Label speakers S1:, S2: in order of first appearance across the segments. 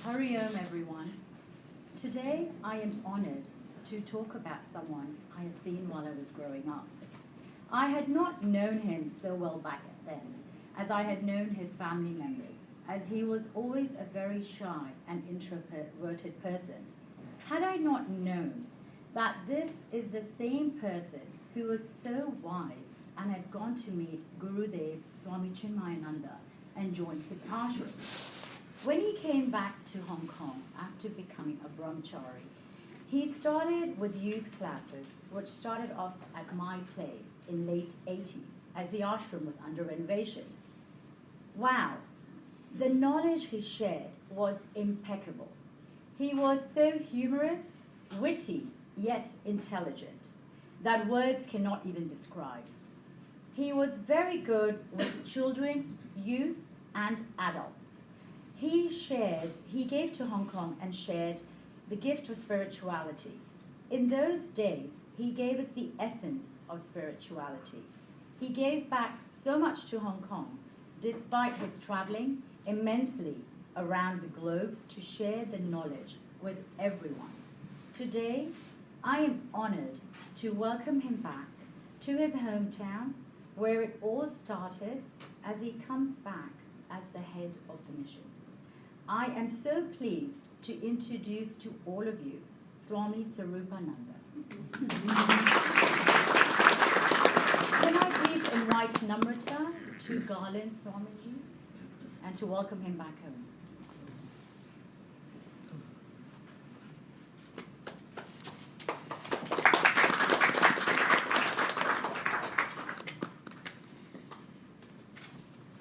S1: Hari Om, everyone. Today I am honored to talk about someone I had seen while I was growing up. I had not known him so well back then as I had known his family members, as he was always a very shy and introverted person. Had I not known that this is the same person who was so wise and had gone to meet Gurudev Swami Chinmayananda and joined his ashram. When he came back to Hong Kong after becoming a brahmachari, he started with youth classes, which started off at my place in late 80s as the ashram was under renovation. Wow, the knowledge he shared was impeccable. He was so humorous, witty, yet intelligent that words cannot even describe. He was very good with children, youth, and adults. He gave to Hong Kong and shared the gift of spirituality. In those days, he gave us the essence of spirituality. He gave back so much to Hong Kong, despite his traveling immensely around the globe to share the knowledge with everyone. Today, I am honored to welcome him back to his hometown, where it all started, as he comes back as the head of the mission. I am so pleased to introduce to all of you Swami Swaroopananda. Can I please invite Namrata to garland Swamiji and to welcome him back home?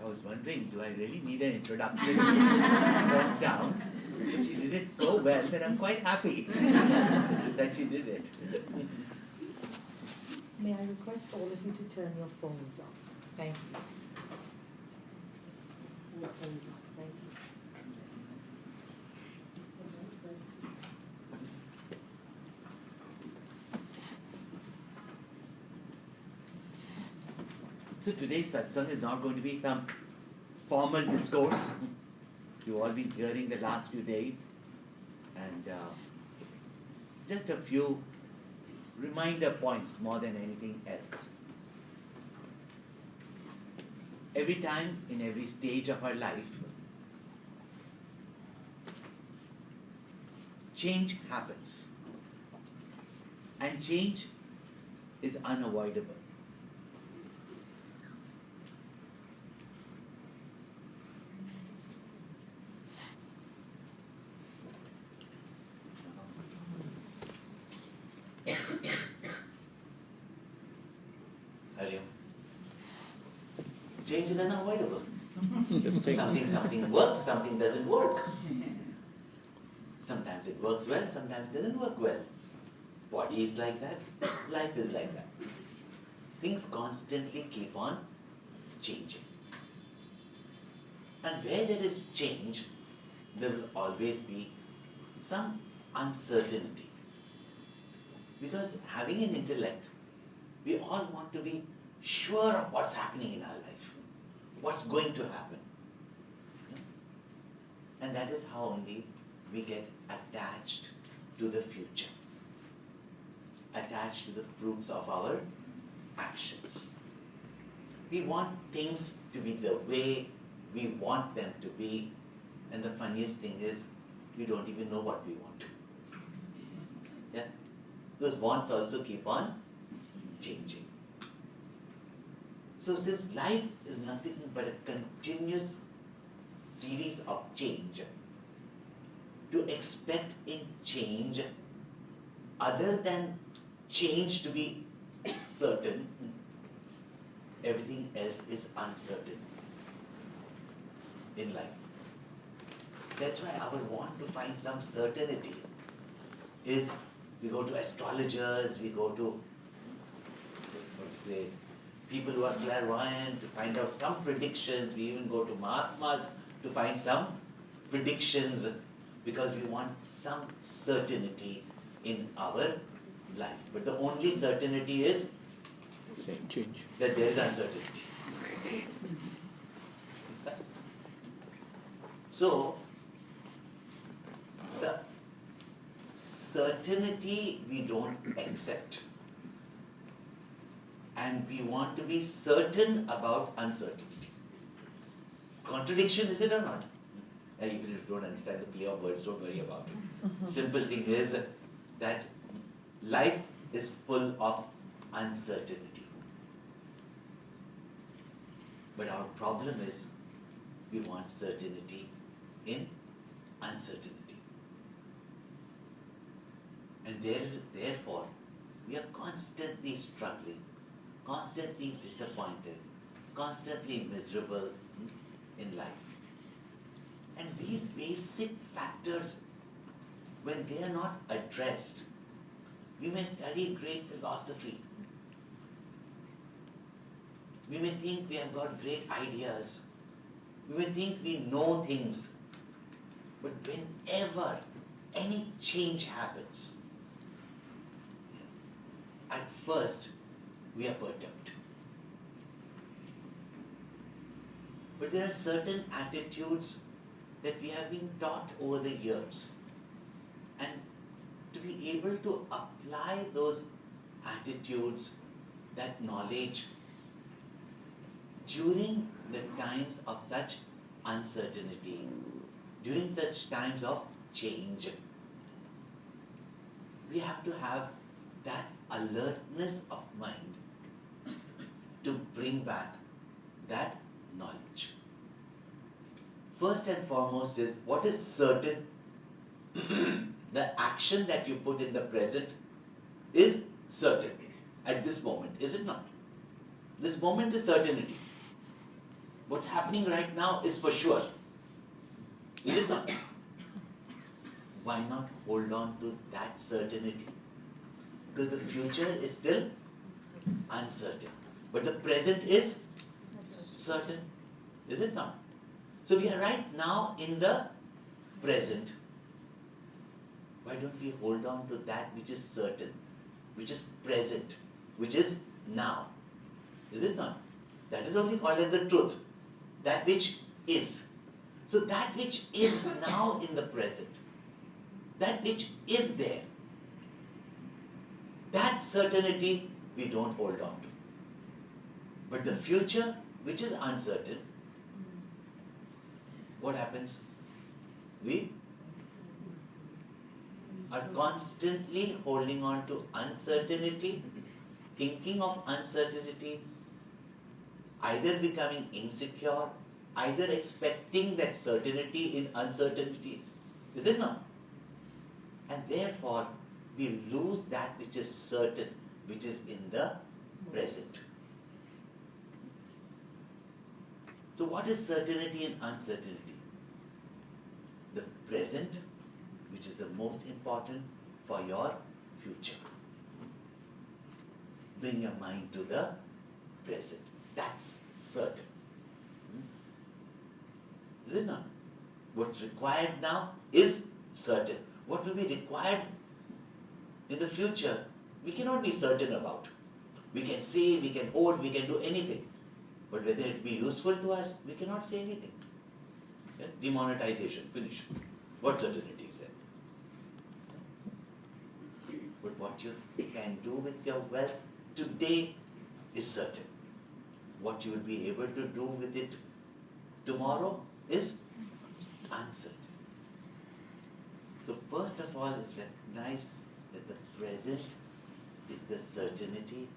S2: I was wondering, do I really need an introduction? I went down. She did it so well that I'm quite happy that she did it.
S3: May I request all of you to turn your phones off? Thank you. Your phones off. Thank you.
S2: So today's satsang is not going to be some formal discourse. You've all been hearing the last few days. And just a few reminder points more than anything else. Every time, in every stage of our life, change happens. And change is unavoidable. Change is unavoidable. Something works, something doesn't work. Sometimes it works well, sometimes it doesn't work well. Body is like that, life is like that. Things constantly keep on changing. And where there is change, there will always be some uncertainty. Because having an intellect, we all want to be sure of what's happening in our life, what's going to happen. And that is how only we get attached to the future, attached to the fruits of our actions. We want things to be the way we want them to be, and the funniest thing is, we don't even know what we want. Yeah? Those wants also keep on changing. So since life is nothing but a continuous series of change, to expect in change, other than change to be certain, everything else is uncertain in life. That's why our want to find some certainty is, we go to astrologers, we go to, people who are clairvoyant to find out some predictions, we even go to Mahatmas to find some predictions, because we want some certainty in our life. But the only certainty is
S4: change.
S2: That there is uncertainty. So, certainty we don't accept. And we want to be certain about uncertainty. Contradiction, is it or not? Even if you don't understand the play of words, don't worry about it. Simple thing is that life is full of uncertainty. But our problem is we want certainty in uncertainty. And therefore, we are constantly struggling, constantly disappointed, constantly miserable in life. And these basic factors, when they are not addressed, we may study great philosophy. We may think we have got great ideas. We may think we know things. But whenever any change happens, at first we are perturbed. But there are certain attitudes that we have been taught over the years. And to be able to apply those attitudes, that knowledge, during the times of such uncertainty, during such times of change, we have to have that alertness of mind to bring back that knowledge. First and foremost is what is certain. The action that you put in the present is certain at this moment, is it not? This moment is certainty. What's happening right now is for sure, is it not? Why not hold on to that certainty? Because the future is still uncertain. But the present is certain, is it not? So we are right now in the present. Why don't we hold on to that which is certain, which is present, which is now? Is it not? That is only called as the truth. That which is. So that which is now in the present, that which is there, that certainty we don't hold on to. But the future, which is uncertain, what happens? We are constantly holding on to uncertainty, thinking of uncertainty, either becoming insecure, either expecting that certainty in uncertainty. Is it not? And therefore, we lose that which is certain, which is in the present. So what is certainty and uncertainty? The present, which is the most important for your future. Bring your mind to the present. That's certain. Is it not? What's required now is certain. What will be required in the future, we cannot be certain about. We can say, we can hold, we can do anything. But whether it be useful to us, we cannot say anything. Yeah? Demonetization, finish. What certainty is there? But what you can do with your wealth today is certain. What you will be able to do with it tomorrow is uncertain. So first of all is recognize that the present is the certainty,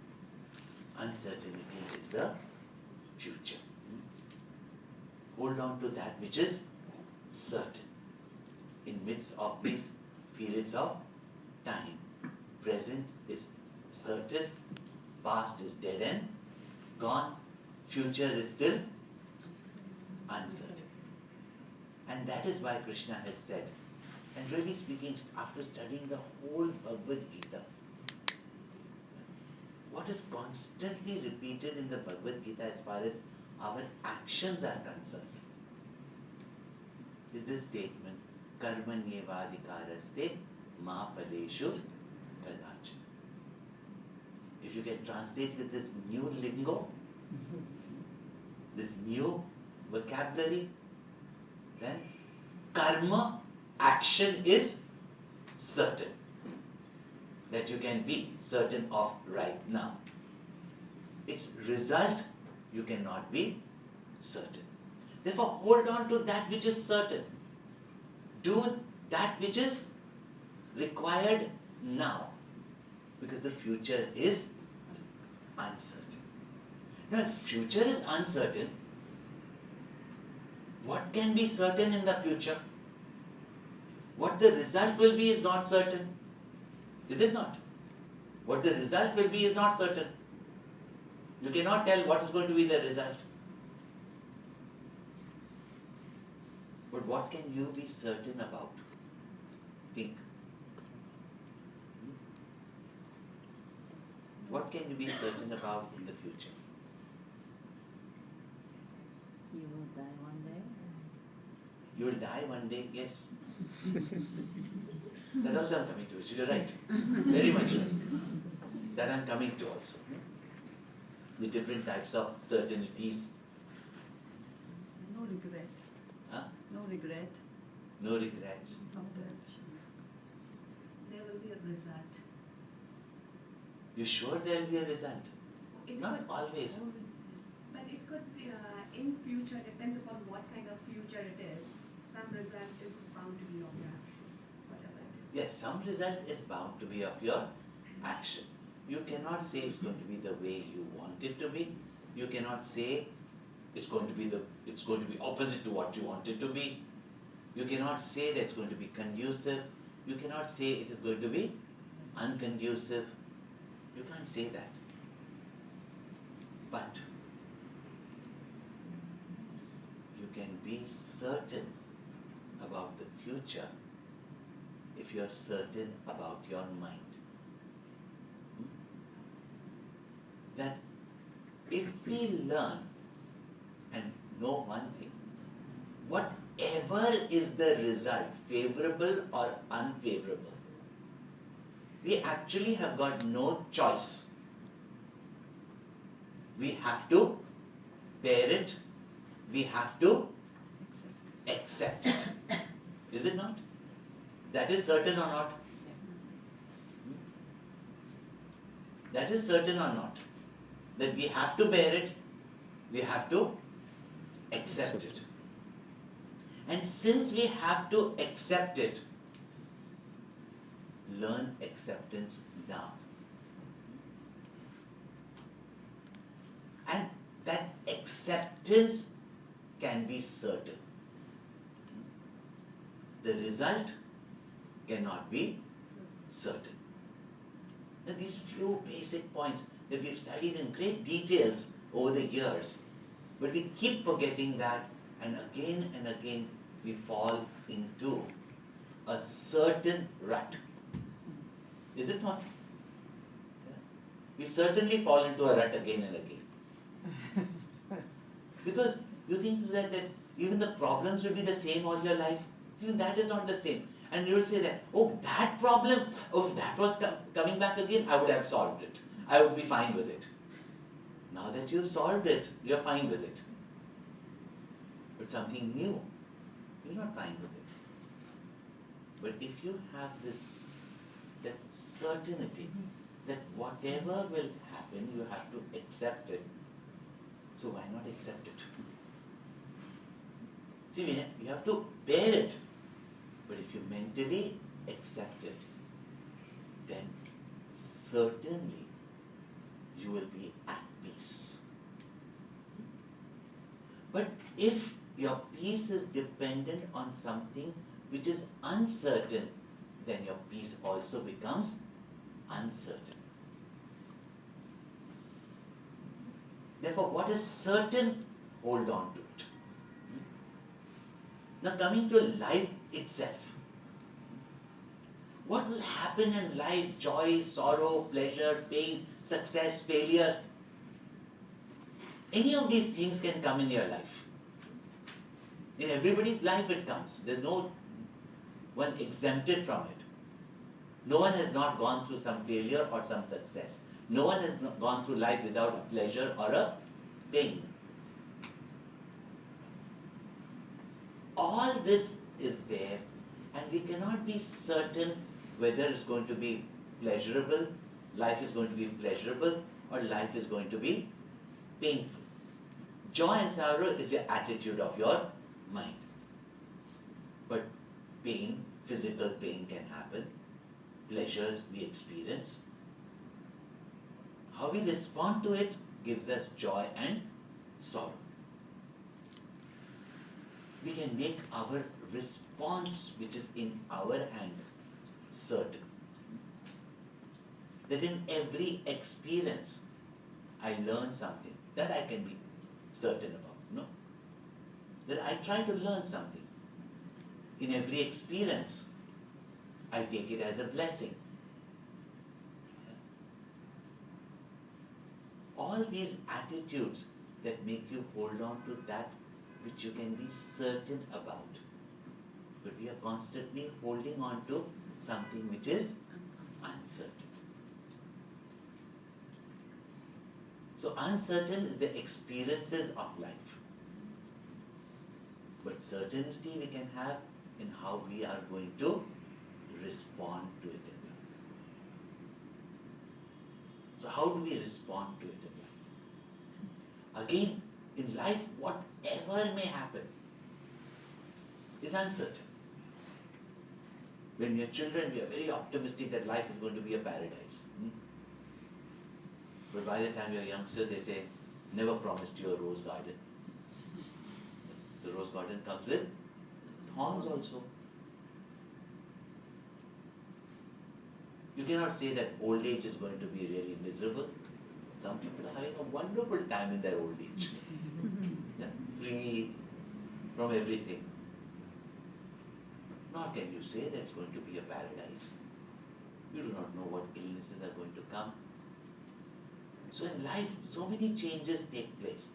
S2: uncertainty is the future. Hold on to that which is certain. In midst of these periods of time, present is certain, past is dead and gone, future is still uncertain. And that is why Krishna has said, and really speaking, after studying the whole Bhagavad Gita, what is constantly repeated in the Bhagavad Gita as far as our actions are concerned is this statement, karmanyevadhikaraste ma paleshu kadachana. If you can translate with this new lingo, this new vocabulary, then karma, action is certain. that you can be certain of right now. Its result you cannot be certain. Therefore, hold on to that which is certain. Do that which is required now, because the future is uncertain. Now, if future is uncertain, what can be certain in the future? What the result will be is not certain. Is it not? What the result will be is not certain. You cannot tell what is going to be the result. But what can you be certain about? Think. What can you be certain about in the future?
S1: You will die one day.
S2: You will die one day, yes. That also I'm coming to it. You're right. Very much right. That I'm coming to also. The different types of certainties.
S5: No regret.
S2: Huh?
S5: No regret.
S2: No regrets.
S5: From the there will be a result.
S2: You sure there will be a result?
S6: It
S2: Not
S6: could,
S2: always.
S6: but it could be in future, depends upon what kind of future it is. Some result is bound to be of your action, whatever it is.
S2: Yes, some result is bound to be of your action. You cannot say it's going to be the way you want it to be. You cannot say it's going to be opposite to what you want it to be. You cannot say that it's going to be conducive. You cannot say it is going to be unconducive. You can't say that. But you can be certain about the future if you are certain about your mind. That if we learn and know one thing, whatever is the result, favorable or unfavorable, we actually have got no choice. We have to bear it, we have to accept it. Is it not? That is certain or not? That is certain or not? That we have to bear it, we have to accept it. And since we have to accept it, learn acceptance now. And that acceptance can be certain. The result cannot be certain. Now, these few basic points that we've studied in great details over the years, but we keep forgetting that, and again we fall into a certain rut. Is it not? Yeah. We certainly fall into a rut again and again. Because you think that even the problems will be the same all your life. Even that is not the same. And you will say that, oh, that problem, oh, if that was coming back again, I would have solved it. I would be fine with it. Now that you've solved it, you're fine with it. But something new, you're not fine with it. But if you have that certainty that whatever will happen, you have to accept it. So why not accept it? See, you have to bear it. But if you mentally accept it, then certainly you will be at peace. But if your peace is dependent on something which is uncertain, then your peace also becomes uncertain. Therefore, what is certain, hold on to it. Now, coming to life itself. What will happen in life? Joy, sorrow, pleasure, pain, success, failure. Any of these things can come in your life. In everybody's life it comes. There's no one exempted from it. No one has not gone through some failure or some success. No one has gone through life without a pleasure or a pain. All this is there, and we cannot be certain whether it's going to be pleasurable, life is going to be pleasurable, or life is going to be painful. Joy and sorrow is your attitude of your mind. But pain, physical pain can happen, pleasures we experience. How we respond to it gives us joy and sorrow. We can make our response, which is in our hand, certain. That in every experience, I learn something. That I can be certain about, no? That I try to learn something. In every experience, I take it as a blessing. All these attitudes that make you hold on to that which you can be certain about. But we are constantly holding on to something which is uncertain. So uncertain is the experiences of life. But certainty we can have in how we are going to respond to it in life. So how do we respond to it in life? Again, in life, whatever may happen is uncertain. When we are children, we are very optimistic that life is going to be a paradise. But by the time you're a youngster, they say, never promised you a rose garden. The rose garden comes with thorns also. You cannot say that old age is going to be really miserable. Some people are having a wonderful time in their old age. Yeah, free from everything. Nor can you say that it's going to be a paradise. You do not know what illnesses are going to come. So in life, so many changes take place.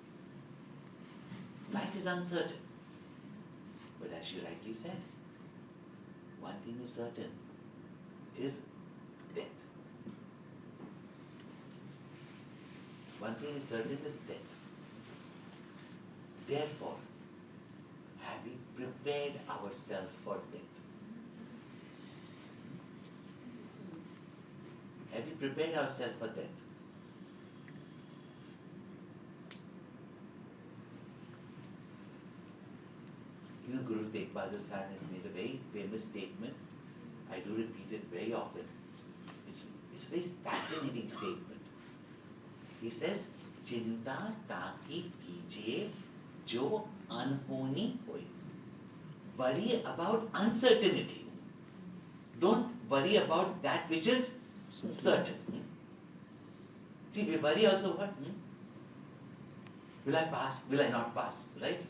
S2: Life is uncertain. But as she rightly said, one thing is certain, is death. One thing is certain is death. Therefore, having prepared ourselves for death, having prepared ourselves for death, Guru Tegh Bahadur Sahib has made a very famous statement. I do repeat it very often. It's a very fascinating statement. He says, "Chinta taki kijiye jo anhoni hoy." Worry about uncertainty. Don't worry about that which is certain. See, we worry also what? Will I pass? Will I not pass? Right?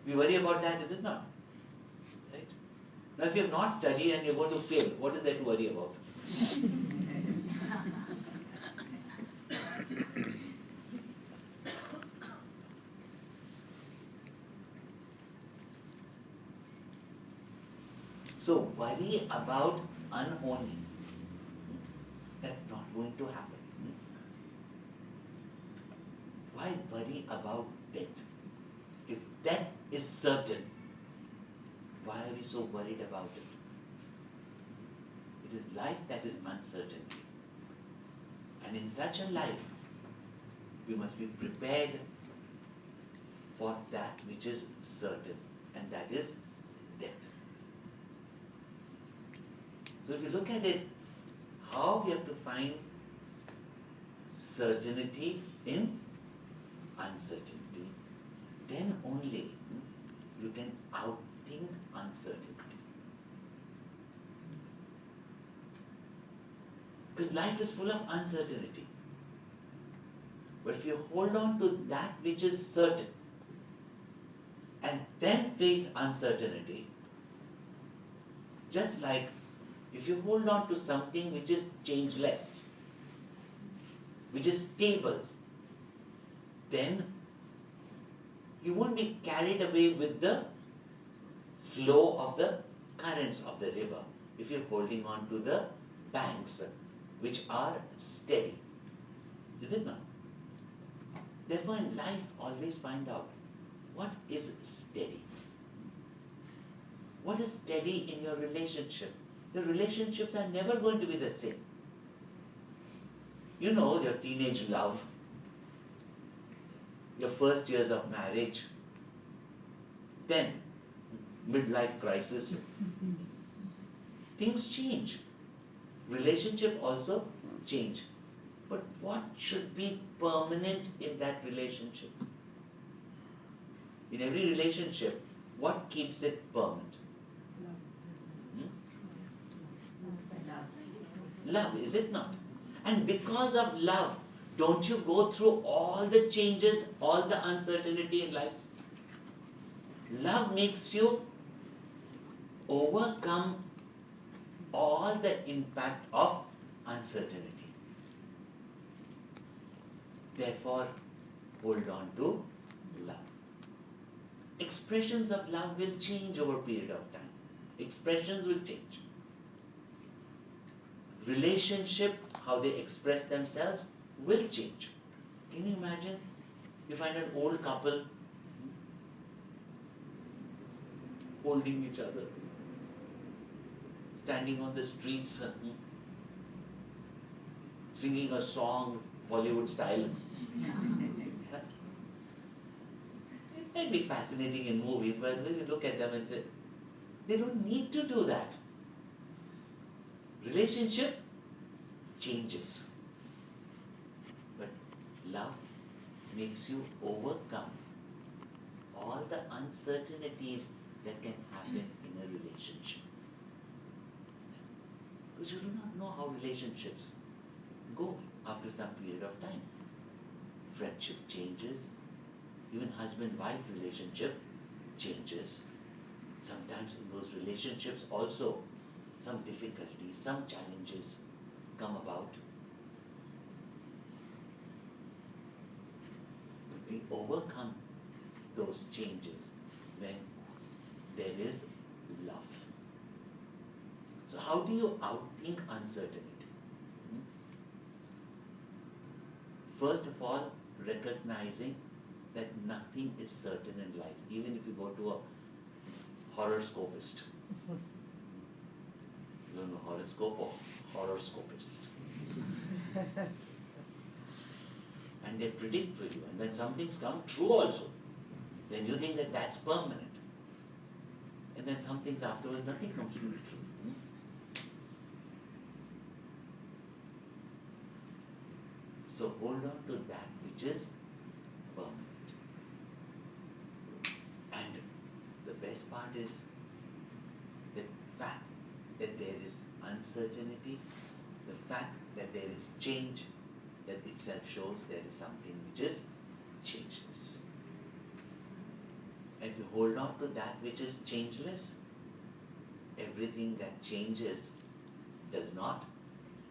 S2: We worry about that, is it not? Right? Now, if you have not studied and you're going to fail, what is there to worry about? So, worry about unholy. That's not going to happen. Why worry about death? If death is certain, why are we so worried about it? It is life that is uncertain. And in such a life, we must be prepared for that which is certain, and that is death. So if you look at it, how we have to find certainty in uncertainty, then only you can outthink uncertainty. Because life is full of uncertainty. But if you hold on to that which is certain and then face uncertainty, just like if you hold on to something which is changeless, which is stable, then you won't be carried away with the flow of the currents of the river if you're holding on to the banks which are steady. Is it not? Therefore, in life, always find out what is steady. What is steady in your relationship? Your relationships are never going to be the same. You know, your teenage love, your first years of marriage, then midlife crisis, things change. Relationship also change. But what should be permanent in that relationship? In every relationship, what keeps it permanent? Love, is it not? And because of love, don't you go through all the changes, all the uncertainty in life? Love makes you overcome all the impact of uncertainty. Therefore, hold on to love. Expressions of love will change over a period of time. Expressions will change. Relationship, how they express themselves, will change. Can you imagine? You find an old couple holding each other, standing on the streets, singing a song, Bollywood style. It might be fascinating in movies, but when you look at them and say, they don't need to do that. Relationship changes. But love makes you overcome all the uncertainties that can happen in a relationship. Because you do not know how relationships go after some period of time. Friendship changes, even husband-wife relationship changes. Sometimes in those relationships also some difficulties, some challenges come about. But we overcome those changes when there is love. So how do you outthink uncertainty? First of all, recognizing that nothing is certain in life, even if you go to a horoscopist. You don't know horoscope or horoscopist. And they predict for you, and then some things come true also. Then you think that that's permanent. And then some things afterwards, nothing comes to be true. So hold on to that which is permanent. And the best part is the fact that there is uncertainty, the fact that there is change, that itself shows there is something which is changeless. And if you hold on to that which is changeless, everything that changes does not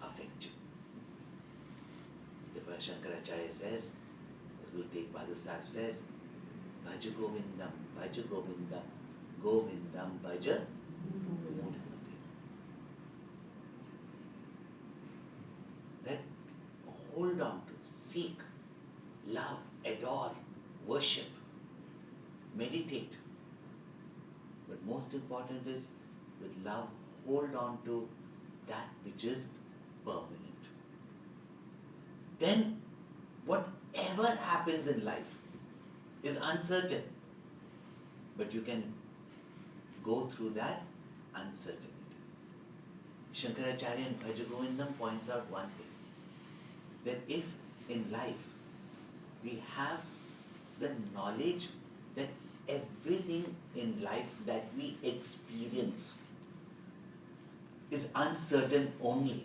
S2: affect you. The Shankaracharya says, as Guru Tegh Bahadur Sahib says, Bhaja Govindam, Bhaja Govindam, Govindam Bhaja Mudhamati. That hold on to, seek, love, adore, worship, meditate. But most important is, with love, hold on to that which is permanent. Then, whatever happens in life is uncertain. But you can go through that uncertainty. Shankaracharya in Bhaja Govindam points out one thing, that if in life we have the knowledge that everything in life that we experience is uncertain only,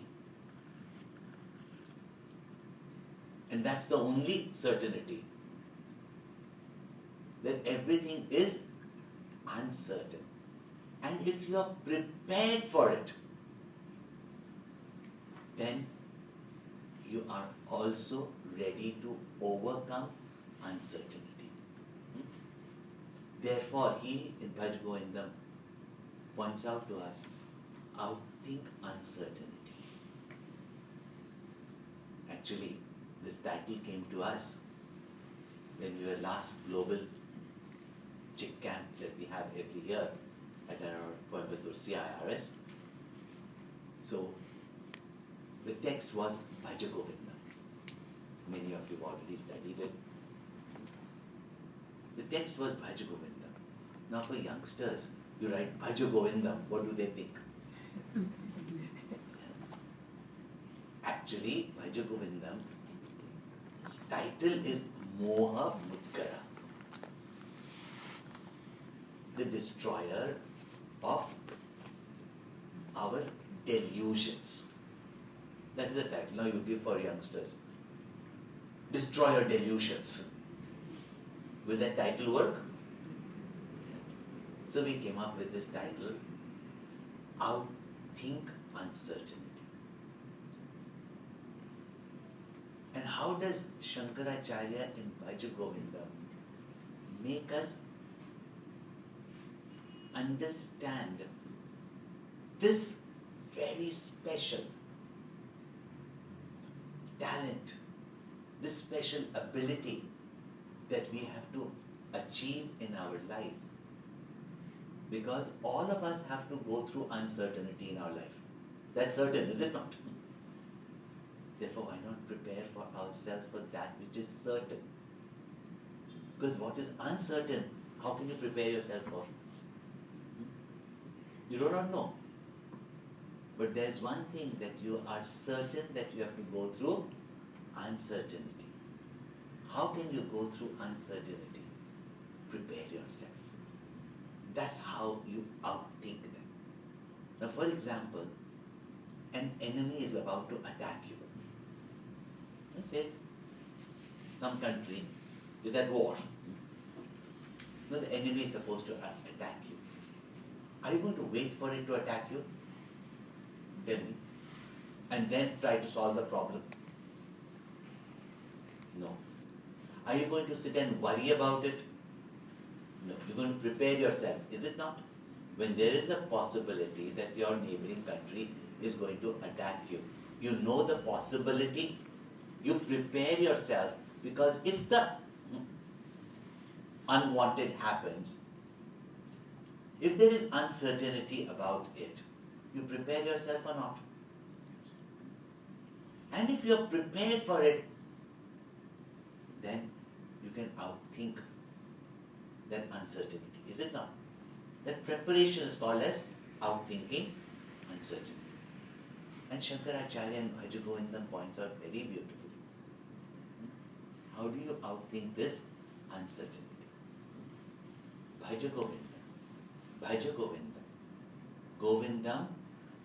S2: and that's the only certainty, that everything is uncertain. And if you are prepared for it, then you are also ready to overcome uncertainty. Therefore, he in Bhaj Govindam points out to us, outthink uncertainty. Actually, this title came to us when we were last global chick camp that we have every year at our Coimbatore CIRS. So the text was Bhaja Govindam. Many of you have already studied it. The text was Bhaja Govindam. Now for youngsters, you write Bhaja Govindam, what do they think? Actually, Bhaja Govindam, its title is Moha Mutkara, the destroyer of our delusions. That is the title. Now you give for youngsters. Destroy your delusions. Will that title work? So we came up with this title, Outthink Uncertainty. And how does Shankaracharya in Bhaja Govindam make us understand this very special talent, this special ability that we have to achieve in our life? Because all of us have to go through uncertainty in our life. That's certain, is it not? Therefore, why not prepare for ourselves for that which is certain? Because what is uncertain, how can you prepare yourself for? You do not know. But there's one thing that you are certain that you have to go through, uncertainty. How can you go through uncertainty? Prepare yourself. That's how you outthink them. Now, for example, an enemy is about to attack you. Let's say some country is at war. Now the enemy is supposed to attack you. Are you going to wait for it to attack you? Tell me. And then try to solve the problem? No. Are you going to sit and worry about it? No. You're going to prepare yourself, is it not? When there is a possibility that your neighboring country is going to attack you, you know the possibility, you prepare yourself, because if the unwanted happens, if there is uncertainty about it, you prepare yourself or not? And if you are prepared for it, then you can outthink that uncertainty, is it not? That preparation is called as outthinking uncertainty. And Shankaracharya and Bhaja Govindam points out very beautifully. How do you outthink this uncertainty? Bhaja Govindam. Bhaja Govindam. Govindam,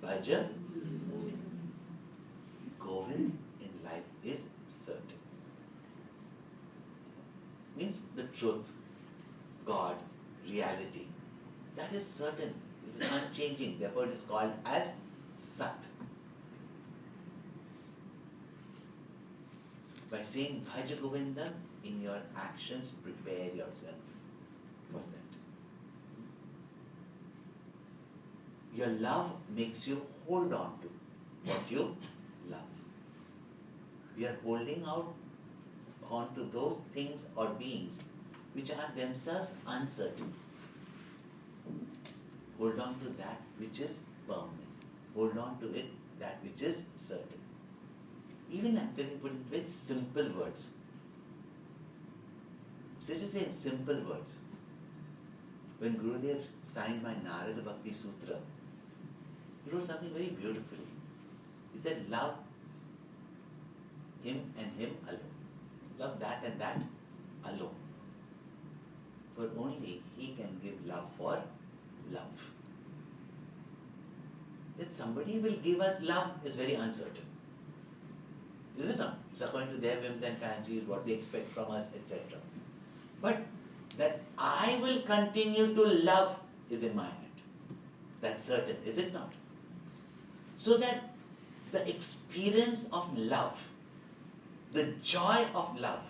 S2: Bhaja Govindam. Govind in life is certain. Means the truth, God, reality. That is certain. It is unchanging. Therefore it is called as Sat. By saying Bhaja Govindam, in your actions, prepare yourself for that. Your love makes you hold on to what you love. We are holding on to those things or beings which are themselves uncertain. Hold on to that which is permanent. Hold on to it, that which is certain. Even I'm telling you, put in very simple words. So just say in simple words. When Gurudev signed my Narada Bhakti Sutra, he wrote something very beautifully. He said, love him and him alone. Love that and that alone. For only he can give love for love. That somebody will give us love is very uncertain. Is it not? It's according to their whims and fancies, what they expect from us, etc. But that I will continue to love is in my hand. That's certain, is it not? So that the experience of love, the joy of love,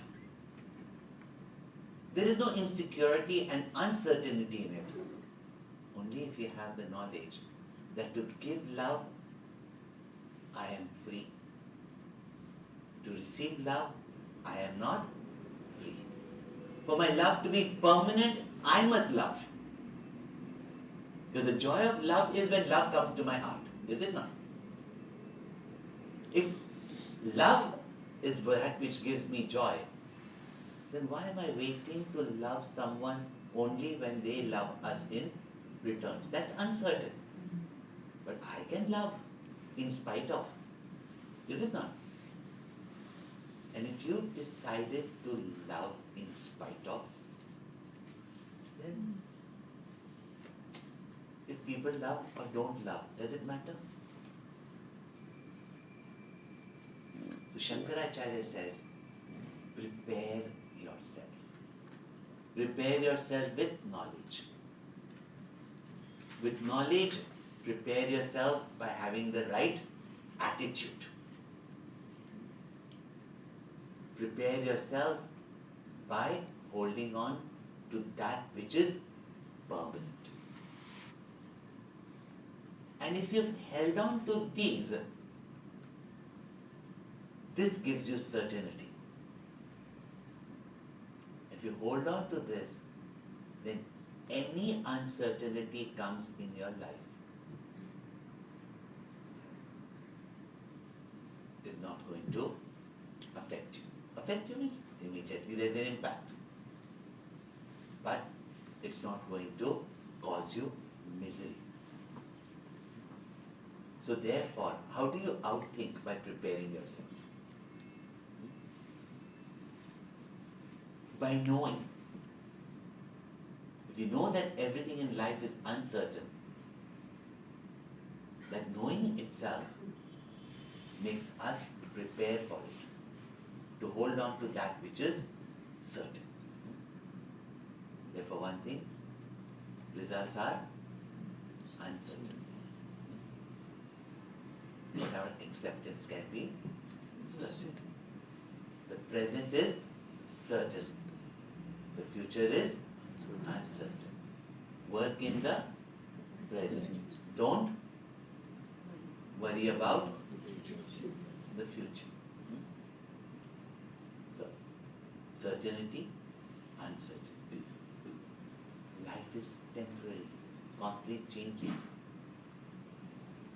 S2: there is no insecurity and uncertainty in it. Only if you have the knowledge that to give love, I am free. To receive love, I am not free. For my love to be permanent, I must love. Because the joy of love is when love comes to my heart, is it not? If love is that which gives me joy, then why am I waiting to love someone only when they love us in return? That's uncertain. But I can love in spite of. Is it not? And if you decided to love in spite of, then if people love or don't love, does it matter? So Shankaracharya says, prepare yourself. Prepare yourself with knowledge. With knowledge, prepare yourself by having the right attitude. Prepare yourself by holding on to that which is permanent. And if you've held on to these, this gives you certainty. If you hold on to this, then any uncertainty comes in your life is not going to affect you. Affect you means immediately there's an impact. But it's not going to cause you misery. So therefore, how do you outthink? By preparing yourself? By knowing. If you know that everything in life is uncertain, that knowing itself makes us prepare for it, to hold on to that which is certain. Therefore, one thing, results are uncertain. But our acceptance can be certain. The present is certain. The future is uncertain. Work in the present. Don't worry about the future. So, certainty, uncertainty. Life is temporary, constantly changing.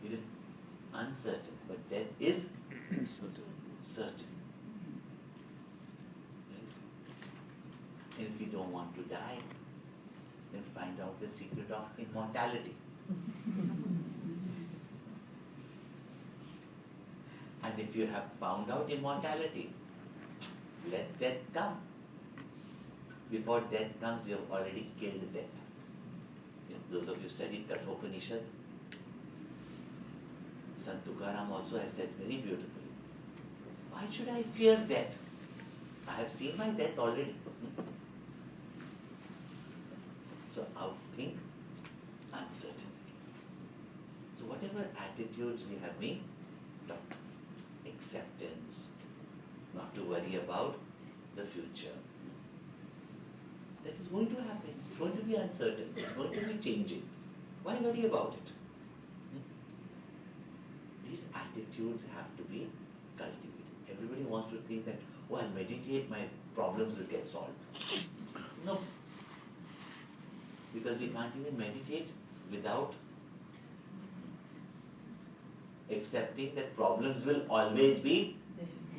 S2: It is uncertain, but death is certain. And if you don't want to die, then find out the secret of immortality. And if you have found out immortality, let death come. Before death comes, you have already killed death. Those of you studied Kathopanishad, Sant Tukaram also has said very beautifully, why should I fear death? I have seen my death already. So outthink uncertainty. So whatever attitudes we have been taught, acceptance, not to worry about the future, that is going to happen. It's going to be uncertain. It's going to be changing. Why worry about it? These attitudes have to be cultivated. Everybody wants to think that, oh, I'll meditate, my problems will get solved. No. Because we can't even meditate without accepting that problems will always be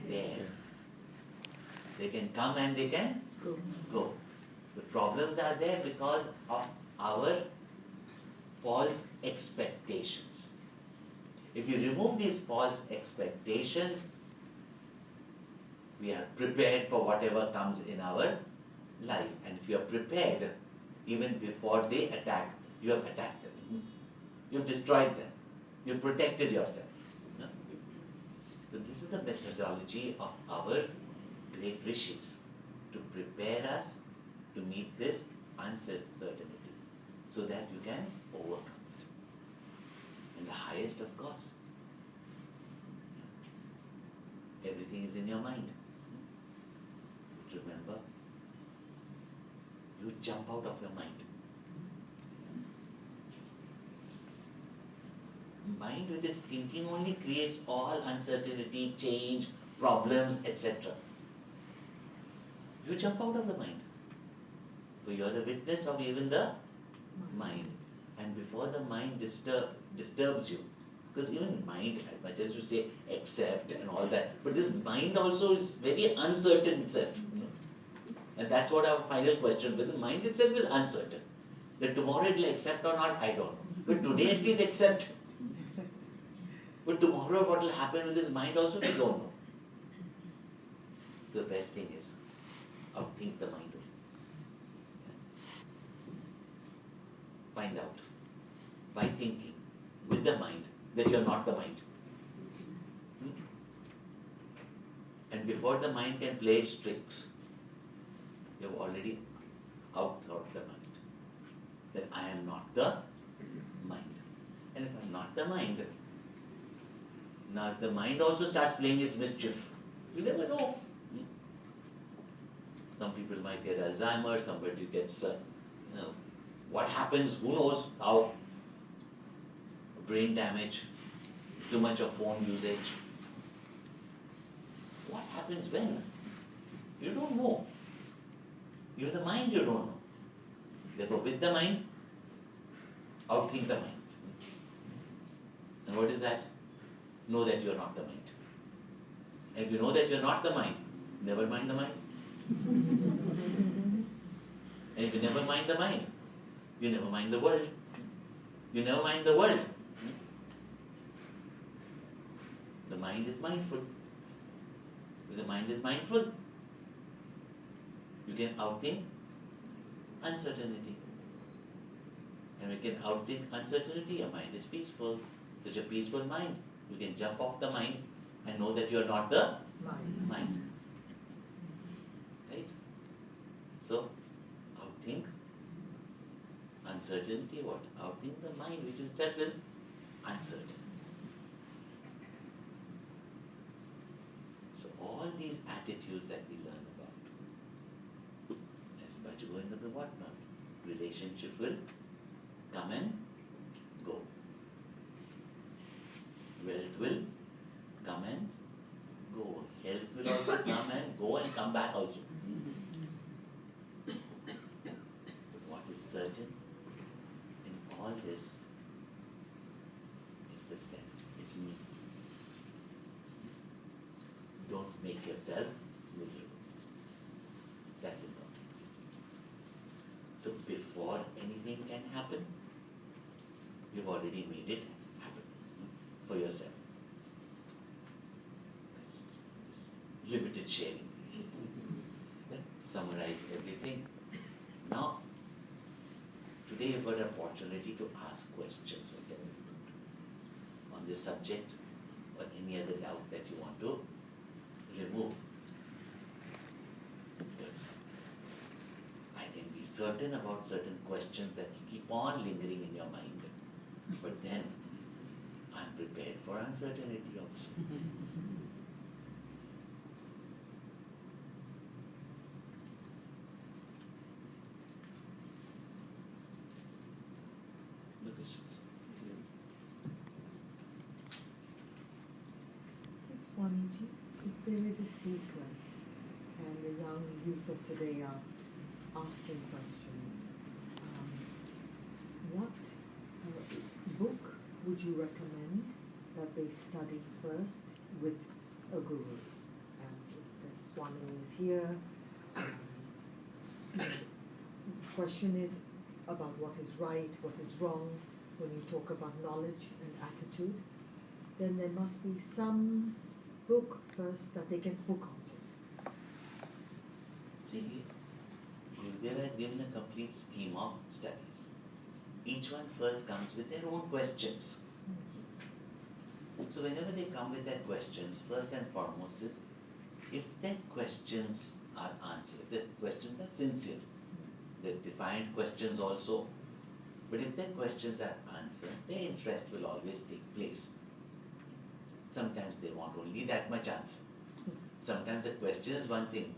S2: there. They can come and they can go. The problems are there because of our false expectations. If you remove these false expectations, we are prepared for whatever comes in our life. And if you are prepared, even before they attack, you have attacked them. You have destroyed them. You have protected yourself. No? So this is the methodology of our great rishis, to prepare us to meet this uncertainty so that you can overcome it. And the highest, of course, everything is in your mind. But remember, you jump out of your mind. Mind with its thinking only creates all uncertainty, change, problems, etc. You jump out of the mind. So you are the witness of even the mind. And before the mind disturbs you, Because even mind, as much as you say accept and all that, but this mind also is very uncertain itself. And that's what our final question, whether the mind itself is uncertain. That tomorrow it will accept or not, I don't know. But today at least accept. But tomorrow what will happen with this mind also, we don't know. So the best thing is, outthink the mind. Find out, by thinking with the mind, that you're not the mind. And before the mind can play its tricks, you've already outthought the mind. That I am not the mind. And if I'm not the mind, now if the mind also starts playing its mischief, you never know. Some people might get Alzheimer's, somebody gets, what happens, who knows how. Brain damage, too much of phone usage. What happens when? You don't know. You're the mind, you don't know. Therefore, with the mind, outthink the mind. And what is that? Know that you're not the mind. And if you know that you're not the mind, never mind the mind. And if you never mind the mind, you never mind the world. You never mind the world. The mind is mindful. If the mind is mindful, you can outthink uncertainty. And when you can outthink uncertainty, your mind is peaceful. Such a peaceful mind, you can jump off the mind and know that you are not the mind. Right? So, outthink uncertainty, what? Outthink the mind, which itself is uncertain. So all these attitudes that we learn about, as Bhajagovinda and whatnot, relationship will come and go. Wealth will come and go. Health will also come and go and come back also. But what is certain in all this is the self, is me. Don't make yourself miserable. That's important. So before anything can happen, you've already made it happen for yourself. This limited sharing. Summarize everything. Now, today you've got an opportunity to ask questions on this subject or any other doubt that you want to remove. Because I can be certain about certain questions that keep on lingering in your mind. But then I'm prepared for uncertainty also. No questions?
S3: So Swamiji, if there is a seeker and the young youth of today are asking questions, what book would you recommend that they study first with a guru? And the Swami is here. The question is about what is right, what is wrong. When you talk about knowledge and attitude, then there must be some book first that they can hook onto.
S2: See, Gurudev has given a complete scheme of studies. Each one first comes with their own questions. So whenever they come with their questions, first and foremost is, if their questions are answered, if their questions are sincere, they're defined questions also, but if their questions are answered, their interest will always take place. Sometimes they want only that much answer. Sometimes the question is one thing,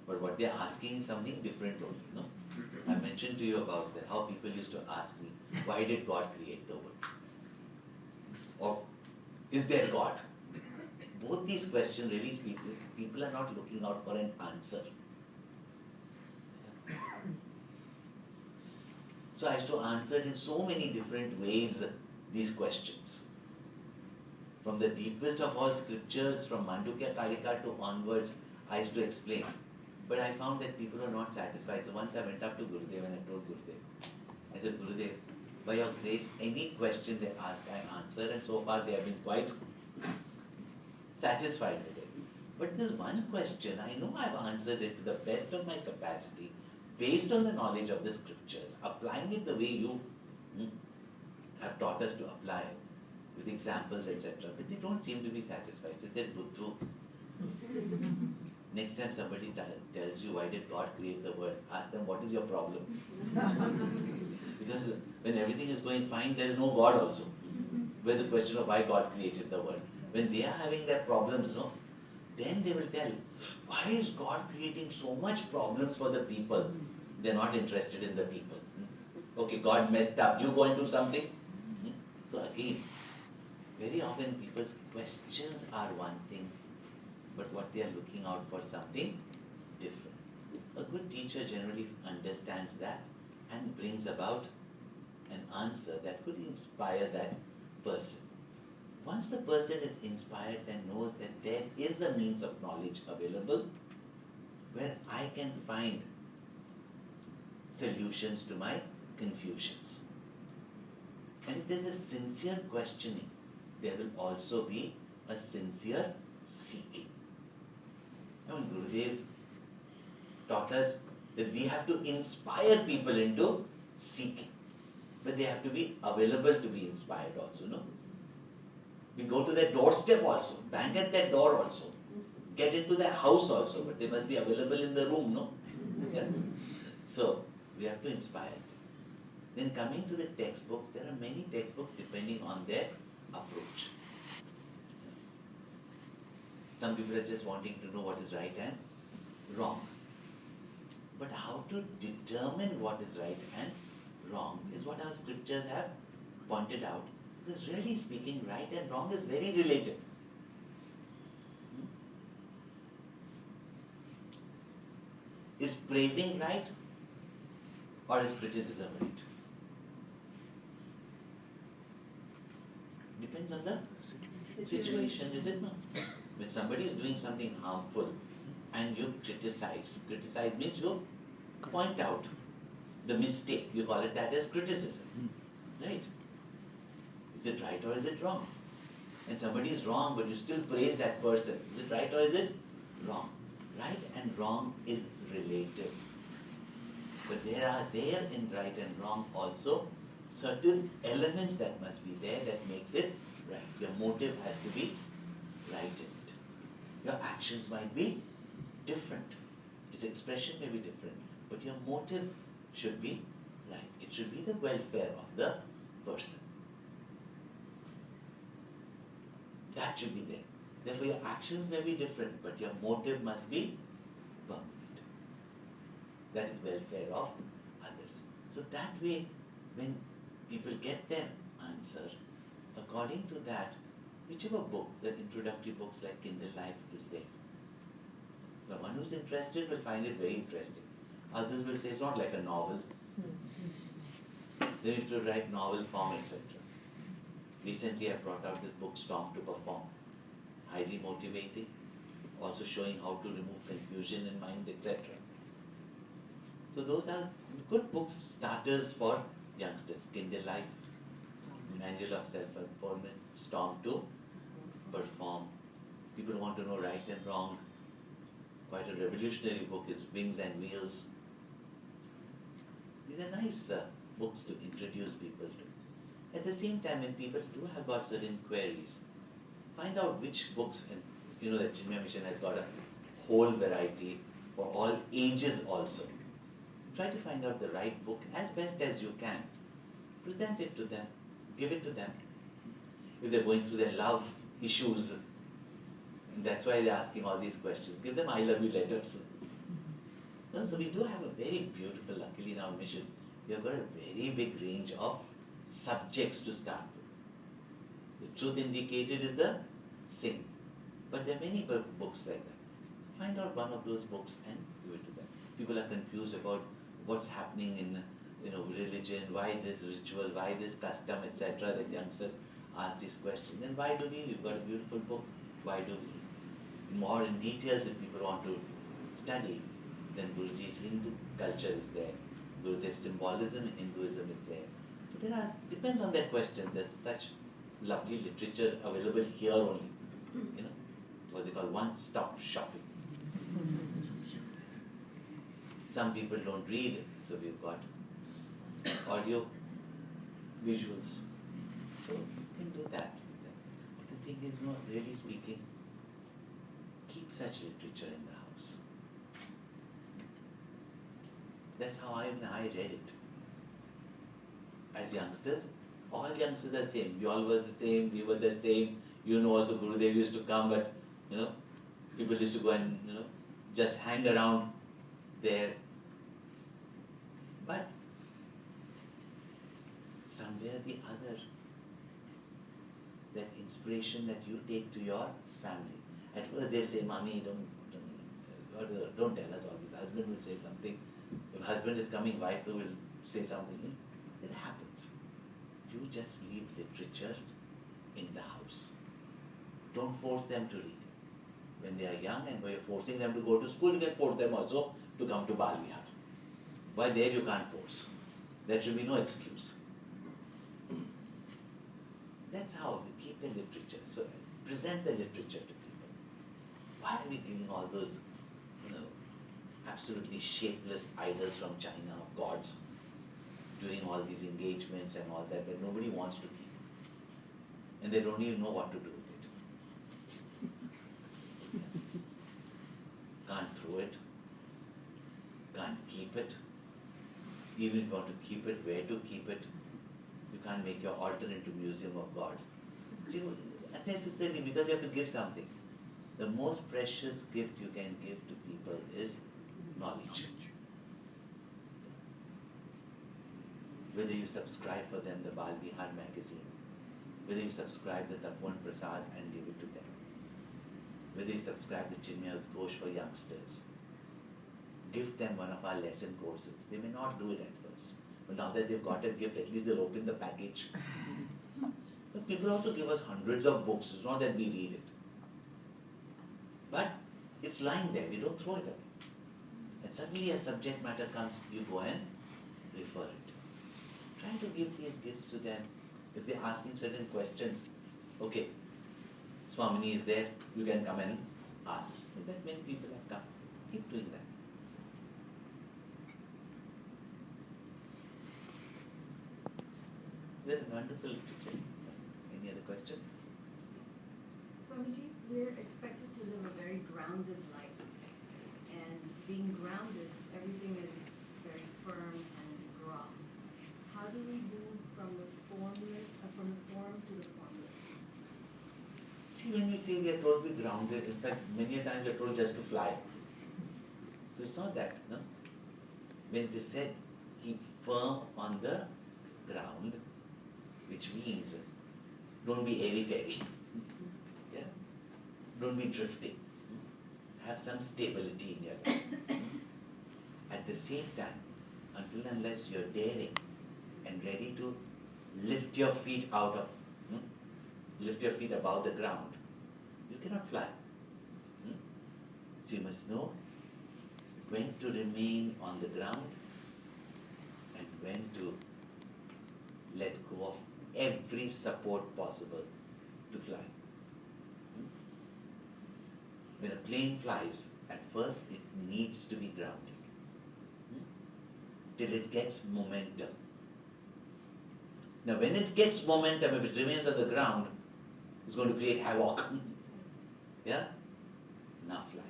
S2: but what they're asking is something different only, no? I mentioned to you about that, how people used to ask me, why did God create the world? Or, is there God? Both these questions really, people are not looking out for an answer. So I used to answer in so many different ways these questions. From the deepest of all scriptures, from Mandukya Karika to onwards, I used to explain. But I found that people were not satisfied. So once I went up to Gurudev and I told Gurudev, I said, Gurudev, by your grace, any question they ask, I answer, and so far they have been quite satisfied with it. But there's one question, I know I've answered it to the best of my capacity, based on the knowledge of the scriptures, applying it the way you have taught us to apply it, with examples, etc. But they don't seem to be satisfied. So I said, Buddhu, next time somebody tells you why did God create the world, ask them what is your problem. Because when everything is going fine, there is no God also. Where's the question of why God created the world? When they are having their problems, no, then they will tell, why is God creating so much problems for the people? They're not interested in the people. Okay, God messed up, you go and do something. So again, very often people's questions are one thing, but what they are looking out for something different. A good teacher generally understands that and brings about an answer that could inspire that person. Once the person is inspired and knows that there is a means of knowledge available where I can find solutions to my confusions. And if there's a sincere questioning, there will also be a sincere seeking. I mean, Gurudev taught us that we have to inspire people into seeking. But they have to be available to be inspired also, no? We go to their doorstep also, bang at their door also, get into their house also, but they must be available in the room, no? Yeah. So, we have to inspire. Then coming to the textbooks, there are many textbooks depending on their approach. Some people are just wanting to know what is right and wrong. But how to determine what is right and wrong is what our scriptures have pointed out. Because really speaking, right and wrong is very relative. Is praising right or is criticism right? Depends on the situation, is it not? When somebody is doing something harmful and you criticize means you point out the mistake, you call it that as criticism, right? Is it right or is it wrong? And somebody is wrong but you still praise that person, is it right or is it wrong? Right and wrong is relative. But there are in right and wrong also certain elements that must be there that makes it right. Your motive has to be right in it. Your actions might be different. Its expression may be different. But your motive should be right. It should be the welfare of the person. That should be there. Therefore your actions may be different, but your motive must be permanent. That is welfare of others. So that way, when people get their answer, according to that, whichever book, the introductory books like Kindle Life is there. The one who's interested will find it very interesting. Others will say it's not like a novel. They need to write novel form, etc. Recently I brought out this book, Storm to Perform. Highly motivating, also showing how to remove confusion in mind, etc. So those are good books, starters for youngsters. Kindle Life, Manual of Self-Empowerment, Storm to Perform. People want to know right and wrong. Quite a revolutionary book is Wings and Wheels. These are nice books to introduce people to. At the same time, when people do have got certain queries, find out which books, and you know that Chinmaya Mission has got a whole variety for all ages also. Try to find out the right book as best as you can. Present it to them, give it to them. If they're going through their love issues, and that's why they're asking all these questions, give them I love you letters. No, so we do have a very beautiful, luckily in our mission, we have got a very big range of subjects to start with. The truth indicated is the sin. But there are many books like that. So find out one of those books and give it to them. People are confused about what's happening in religion, why this ritual, why this custom, etc. That youngsters ask these questions. Then why do we? We've got a beautiful book. Why do we? More in details if people want to study, then Guruji's Hindu culture is there. Gurudev's symbolism in Hinduism is there. So there are, depends on their question. There's such lovely literature available here only. You know, what they call one-stop shopping. Some people don't read, so we've got audio, visuals. So you can do that. But the thing is, really speaking, keep such literature in the house. That's how I read it. As youngsters, all youngsters are the same. We all were the same, we were the same. Also Gurudev used to come, but people used to go and just hang around there. But somewhere the other, that inspiration that you take to your family. At first they'll say, "Mommy, don't tell us all this." Husband will say something. If husband is coming, wife will say something. It happens. You just leave literature in the house. Don't force them to read. When they are young and when you're forcing them to go to school, you can force them also to come to Bal Vihar. Why there you can't force? There should be no excuse. That's how we keep the literature. So present the literature to people. Why are we giving all those, absolutely shapeless idols from China of gods, doing all these engagements and all that nobody wants to keep, and they don't even know what to do with it. Can't throw it, can't keep it. Even if you want to keep it, where to keep it? You can't make your altar into museum of gods. See, unnecessarily, because you have to give something. The most precious gift you can give to people is knowledge. Whether you subscribe for them the Bal Vihar magazine, whether you subscribe the Tapovan Prasad and give it to them, whether you subscribe the Chinmaya Ghosh for youngsters, give them one of our lesson courses. They may not do it at first, but now that they've got a gift, at least they'll open the package. But people also give us hundreds of books. It's not that we read it. But it's lying there. We don't throw it away. And suddenly a subject matter comes, you go and refer it. Try to give these gifts to them. If they're asking certain questions, okay, Swamini is there, you can come and ask. And that many people have come. Keep doing that. They're a wonderful literature. Any other question?
S5: Swamiji, we're expected to live a very grounded life. And being grounded, everything is very firm and gross. How do we move from the form to the formless?
S2: See, when we say we are told to be grounded, in fact, many a times we are told just to fly. So it's not that, no? When they said keep firm on the ground, which means don't be airy-fairy. Yeah? Don't be drifting. Have some stability in your life. At the same time, until unless you're daring and ready to lift your feet above the ground, you cannot fly. So you must know when to remain on the ground and when to let go of every support possible to fly. When a plane flies, at first it needs to be grounded till it gets momentum. Now when it gets momentum, if it remains on the ground, it's going to create havoc. Yeah? Now fly.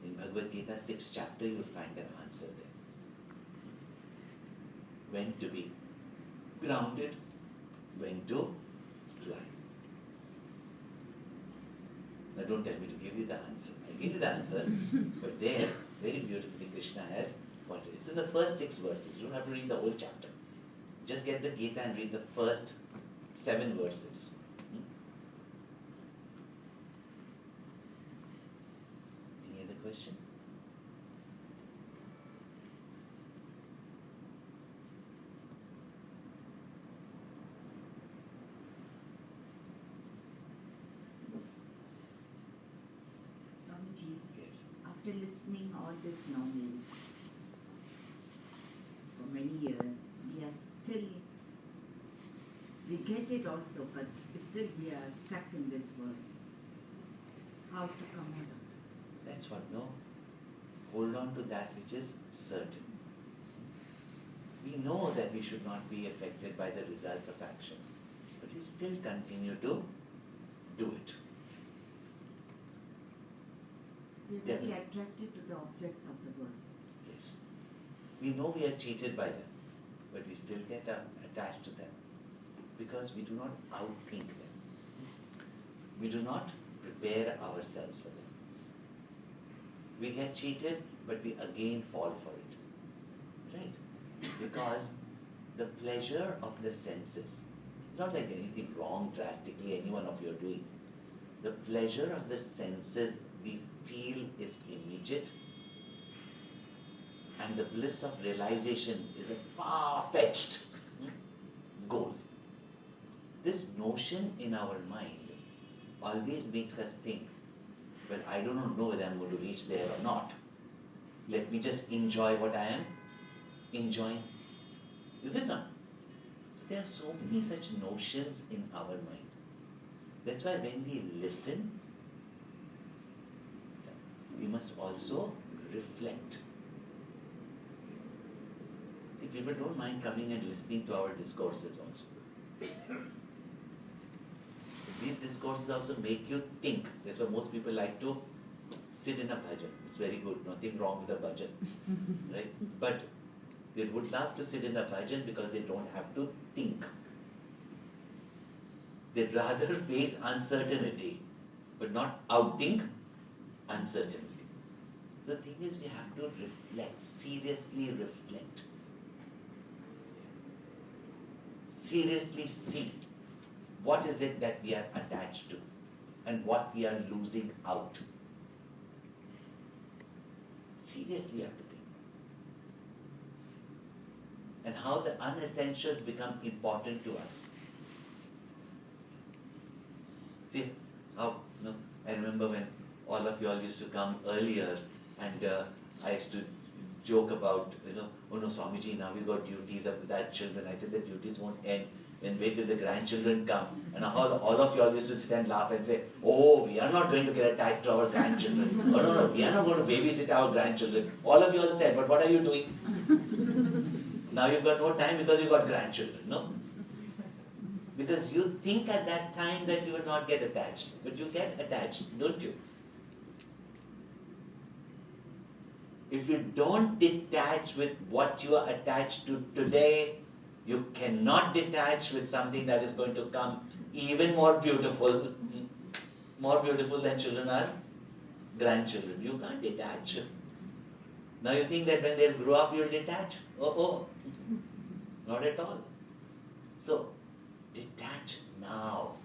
S2: In Bhagavad Gita, 6th chapter, you will find an answer there. When to be grounded, when to fly. Now don't tell me to give you the answer. I'll give you the answer, but there, very beautifully, Krishna has what it is. It's in the first 6 verses. You don't have to read the whole chapter. Just get the Gita and read the first 7 verses. Any other question?
S7: after listening all this knowledge for many years, we are still, we get it also, but still we are stuck in this world. How to come out of it?
S2: That's what, no? Hold on to that which is certain. We know that we should not be affected by the results of action, but we still continue to do it.
S7: We are very attracted to the objects of the world.
S2: Yes. We know we are cheated by them, but we still get attached to them because we do not outthink them. We do not prepare ourselves for them. We get cheated, but we again fall for it. Right? Because the pleasure of the senses, it's not like anything wrong drastically any one of you are doing. The pleasure of the senses we feel is immediate, and the bliss of realization is a far-fetched goal. This notion in our mind always makes us think, well, I do not know whether I'm going to reach there or not. Let me just enjoy what I am enjoying. Is it not? So there are so many such notions in our mind. That's why when we listen, we must also reflect. See, people don't mind coming and listening to our discourses also. These discourses also make you think. That's why most people like to sit in a bhajan. It's very good, nothing wrong with a bhajan, right? But they would love to sit in a bhajan because they don't have to think. They'd rather face uncertainty, but not outthink uncertainty. So the thing is, we have to reflect, seriously reflect. Seriously see what is it that we are attached to and what we are losing out. Seriously have to think. And how the unessentials become important to us. See, how, I remember when all of you all used to come earlier and I used to joke about, oh no, Swamiji, now we got duties with our children. I said the duties won't end. Then wait till the grandchildren come. And all of you all used to sit and laugh and say, oh, we are not going to get attached to our grandchildren. Oh, no, we are not going to babysit our grandchildren. All of you all said, but what are you doing? Now you've got no time because you've got grandchildren, no? Because you think at that time that you will not get attached. But you get attached, don't you? If you don't detach with what you are attached to today, you cannot detach with something that is going to come even more beautiful than children are grandchildren. You can't detach. Now you think that when they'll grow up, you'll detach? Oh, not at all. So, detach now.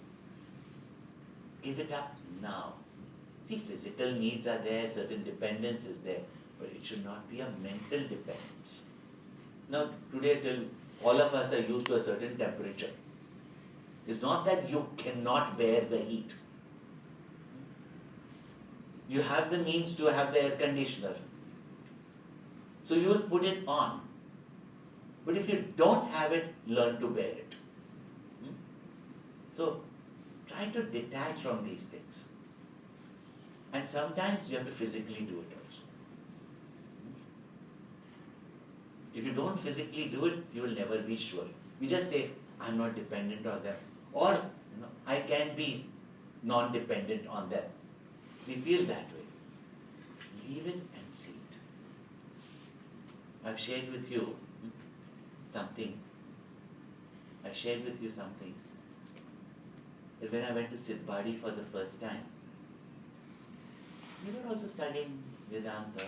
S2: Give it up now. See, physical needs are there, certain dependence is there, but it should not be a mental dependence. Now, today till all of us are used to a certain temperature. It's not that you cannot bear the heat. You have the means to have the air conditioner. So you will put it on. But if you don't have it, learn to bear it. So try to detach from these things. And sometimes you have to physically do it also. If you don't physically do it, you will never be sure. You just say, I'm not dependent on them. Or, I can be non-dependent on them. We feel that way. Leave it and see it. I've shared with you something. That when I went to Siddhbadi for the first time, we were also studying Vedanta.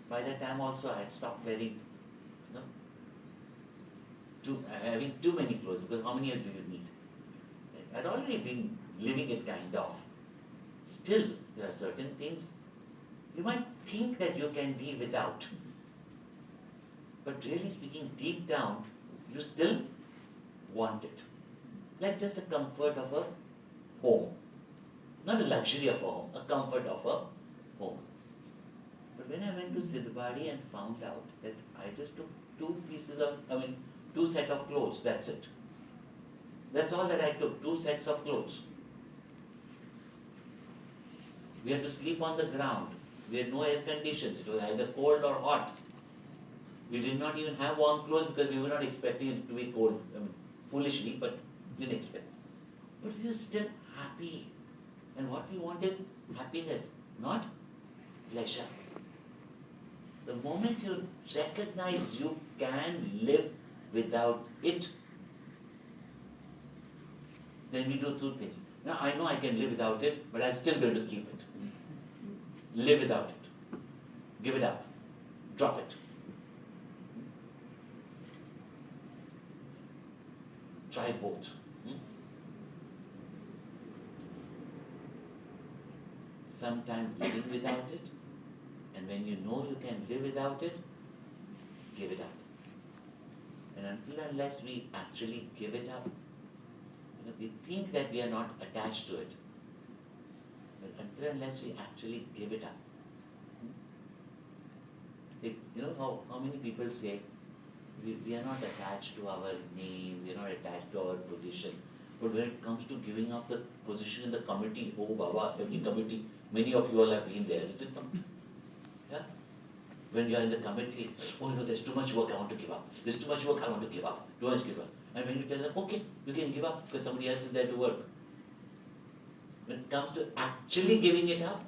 S2: By that time also I had stopped wearing having too many clothes, because how many do you need? I'd already been living it kind of. Still, there are certain things you might think that you can be without. But really speaking, deep down, you still want it. Like just a comfort of a home. Not a luxury of a home, a comfort of a home. But when I went to Siddhbadi and found out that I just took two set of clothes, that's it. That's all that I took, 2 sets of clothes. We had to sleep on the ground. We had no air conditions. It was either cold or hot. We did not even have warm clothes because we were not expecting it to be cold. Foolishly, but we didn't expect. But we were still happy. And what we want is happiness, not pleasure. The moment you recognize you can live without it, then we do 2 things. Now I know I can live without it, but I'm still going to keep it. Live without it. Give it up. Drop it. Try both. Sometimes living without it, and when you know you can live without it, give it up. And until unless we actually give it up, we think that we are not attached to it. But until unless we actually give it up. How many people say, we are not attached to our name, we are not attached to our position. But when it comes to giving up the position in the committee, oh Baba, every committee, many of you all have been there, is it not? Yeah? When you are in the committee, there's too much work I want to give up. There's too much work I want to give up. Too much give up. And when you tell them, okay, you can give up because somebody else is there to work. When it comes to actually giving it up,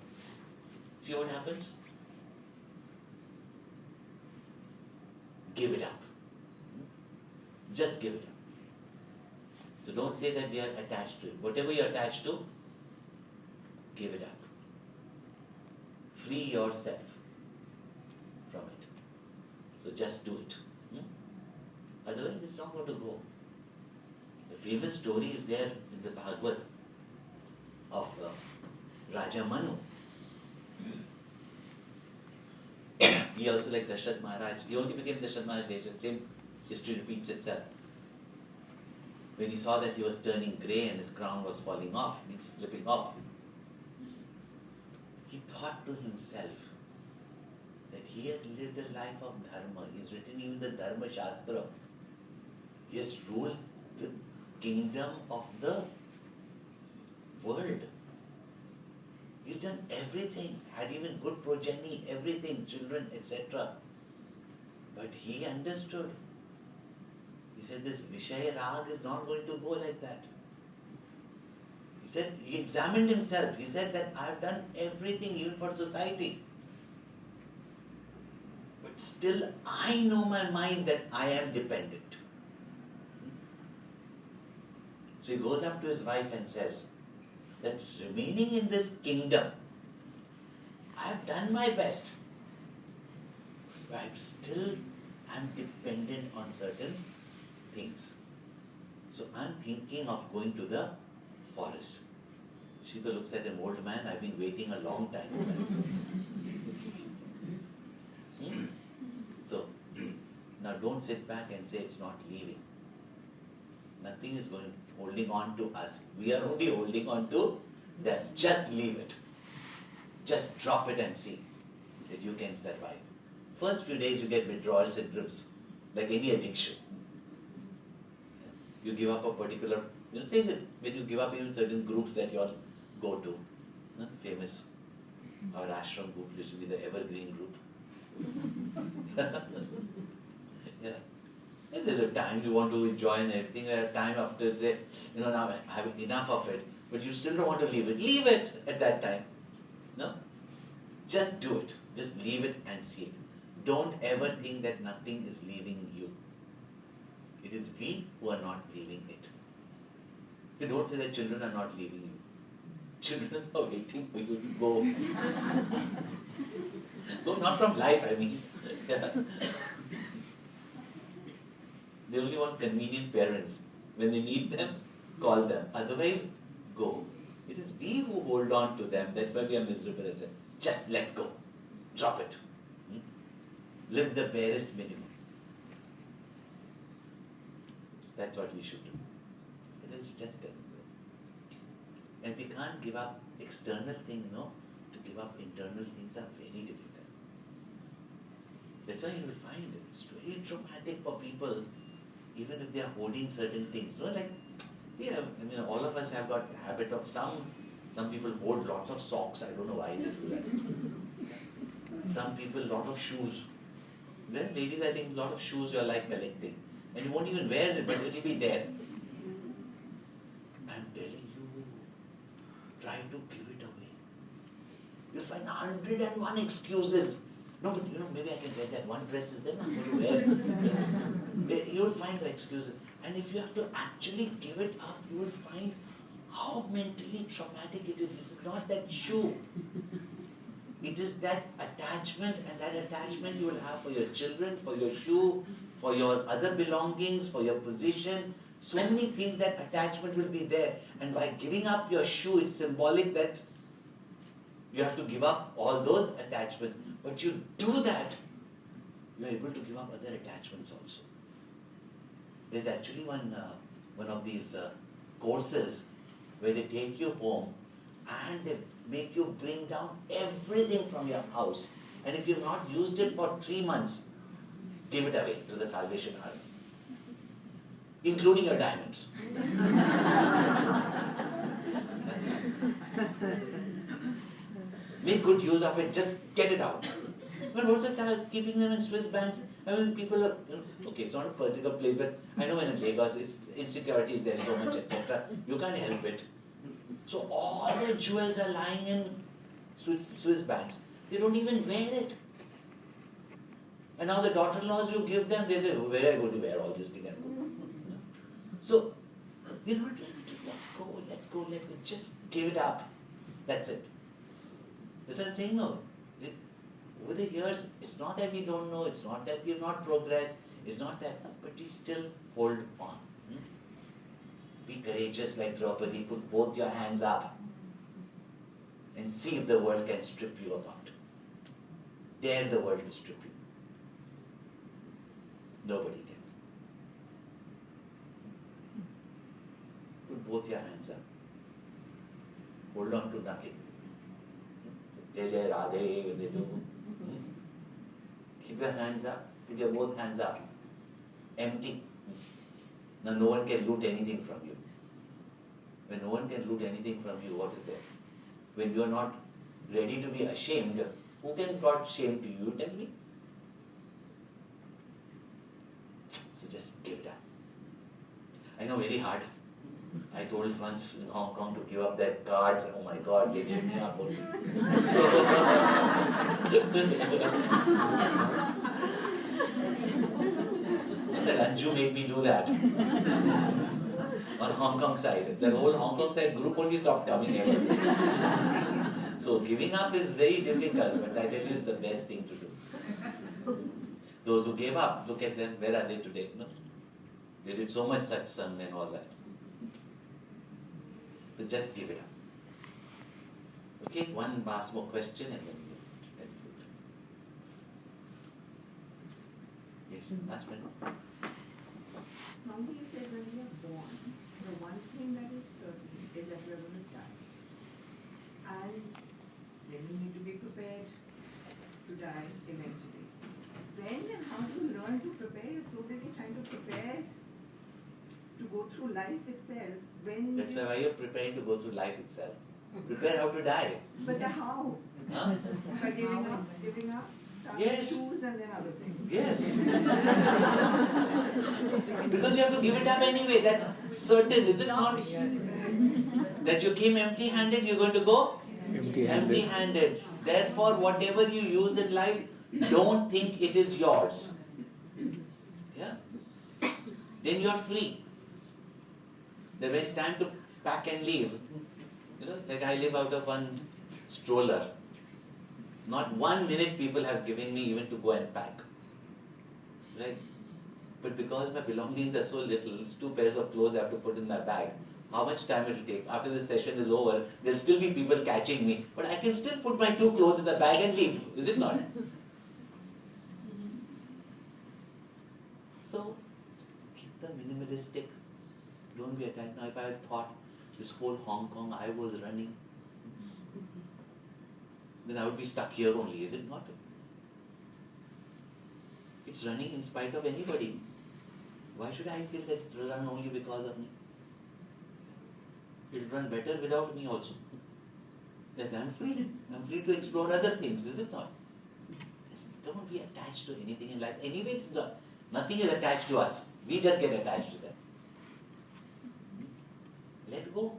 S2: see what happens? Give it up. Just give it up. So don't say that we are attached to it. Whatever you're attached to, give it up. Free yourself from it. So just do it. Otherwise it's not going to go. The famous story is there in the Bhagavad of Raja Manu. He also, like Dashrath Maharaj, he only became Dashrath Maharaj later. Same history repeats itself. When he saw that he was turning grey and his crown was falling off, means slipping off, he thought to himself that he has lived a life of dharma. He has written even the Dharma Shastra. He has ruled the kingdom of the world. He's done everything, had even good progeny, everything, children, etc. But he understood. He said this Vishaya Rag is not going to go like that. He said, he examined himself. He said that I have done everything even for society. But still I know my mind that I am dependent. So he goes up to his wife and says, that remaining in this kingdom, I have done my best. But I'm dependent on certain things. So I'm thinking of going to the forest. Shita looks at an old man, I've been waiting a long time. So, now don't sit back and say it's not leaving. Nothing is holding on to us. We are only holding on to them. Just leave it. Just drop it and see that you can survive. First few days you get withdrawals and grips, like any addiction. You give up a particular, say that when you give up even certain groups that you all go to, famous, our ashram group used to be the evergreen group. Yeah. And there's a time you want to enjoy and everything, a time after say, now I have enough of it, but you still don't want to leave it. Leave it at that time. No? Just do it. Just leave it and see it. Don't ever think that nothing is leaving you. It is we who are not leaving it. You don't say that children are not leaving you. Children are waiting for you to go. No, not from life, I mean. Yeah. They only want convenient parents. When they need them, call them. Otherwise, go. It is we who hold on to them. That's why we are miserable. I said, just let go. Drop it. Live the barest minimum. That's what we should do. It is just as good. And we can't give up external things, no? To give up internal things are very difficult. That's why you will find it's very traumatic for people, even if they are holding certain things. No, like, yeah, I mean, all of us have got the habit of some people hold lots of socks. I don't know why they do that. Some people lot of shoes. Well, ladies, I think a lot of shoes you are like collecting, and you won't even wear it, but it will be there. I'm telling you, try to give it away. You'll find 101 excuses. No, but maybe I can wear that. One dress is there, I'm going to wear it. You'll find the excuses. And if you have to actually give it up, you will find how mentally traumatic it is. It's not that shoe. It is that attachment, and that attachment you will have for your children, for your shoe, for your other belongings, for your position. So many things, that attachment will be there. And by giving up your shoe, it's symbolic that you have to give up all those attachments. But you do that, you are able to give up other attachments also. There's actually one of these courses where they take you home and they make you bring down everything from your house. And if you've not used it for 3 months, give it away to the Salvation Army, including your diamonds. Make good use of it, just get it out. But what's the time keeping them in Swiss banks? I mean, people are, okay, it's not a particular place, but I know in Lagos, it's insecurity is there so much, etc. You can't help it. So all their jewels are lying in Swiss banks. They don't even wear it. And now the daughter-in-laws you give them, they say, where are you going to wear all this thing? So, they're not ready to let go, just give it up. That's it. That's what I'm saying now. Over the years, it's not that we don't know, it's not that we have not progressed, it's not that, but we still hold on. Be courageous like Draupadi, put both your hands up and see if the world can strip you apart. Dare the world to strip you. Nobody can. Put both your hands up. Hold on to nothing. Jai Jai Radhe, what they do. Keep your hands up, put your both hands up. Empty. Now no one can loot anything from you. When no one can loot anything from you, what is there? When you are not ready to be ashamed, who can brought shame to you? Tell me. So just give it up. I know, very hard. I told once in Hong Kong to give up their cards. Oh my God, they gave me up. That Anju made me do that. On Hong Kong side. The whole Hong Kong side group only stopped coming here. So giving up is very difficult, but I tell you it's the best thing to do. Those who gave up, look at them, where are they today? No? They did so much satsang and all that. But just give it up. Okay, one last more question and then we'll conclude. Yes, last one.
S7: Swami, you said when we are born, the one thing that is certain is that we are going to die. And then we need to be prepared to die eventually. When and how do you learn to prepare? You're so busy trying to prepare to go through life itself.
S2: That's why you're preparing to go through life itself. Prepare how to die.
S7: But the how?
S2: Huh?
S7: By giving up some
S2: Yes.
S7: shoes and then other things.
S2: Yes. Because you have to give it up anyway. That's certain, is it not? That you came empty-handed, you're going to go
S4: Empty-handed.
S2: empty-handed. Therefore, whatever you use in life, don't think it is yours. Yeah. Then you're free. Then when it's time to pack and leave, like I live out of one stroller. Not 1 minute people have given me even to go and pack. Right? But because my belongings are so little, it's 2 pairs of clothes I have to put in my bag. How much time it will take? After this session is over, there'll still be people catching me. But I can still put my 2 clothes in the bag and leave. Is it not? So, keep the minimalistic. Don't be attached. Now, if I had thought this whole Hong Kong I was running, then I would be stuck here only, is it not? It's running in spite of anybody. Why should I feel that it will run only because of me? It will run better without me also. Then I'm free. I'm free to explore other things, is it not? Don't be attached to anything in life. Anyway, it's not. Nothing is attached to us. We just get attached to them. Let go.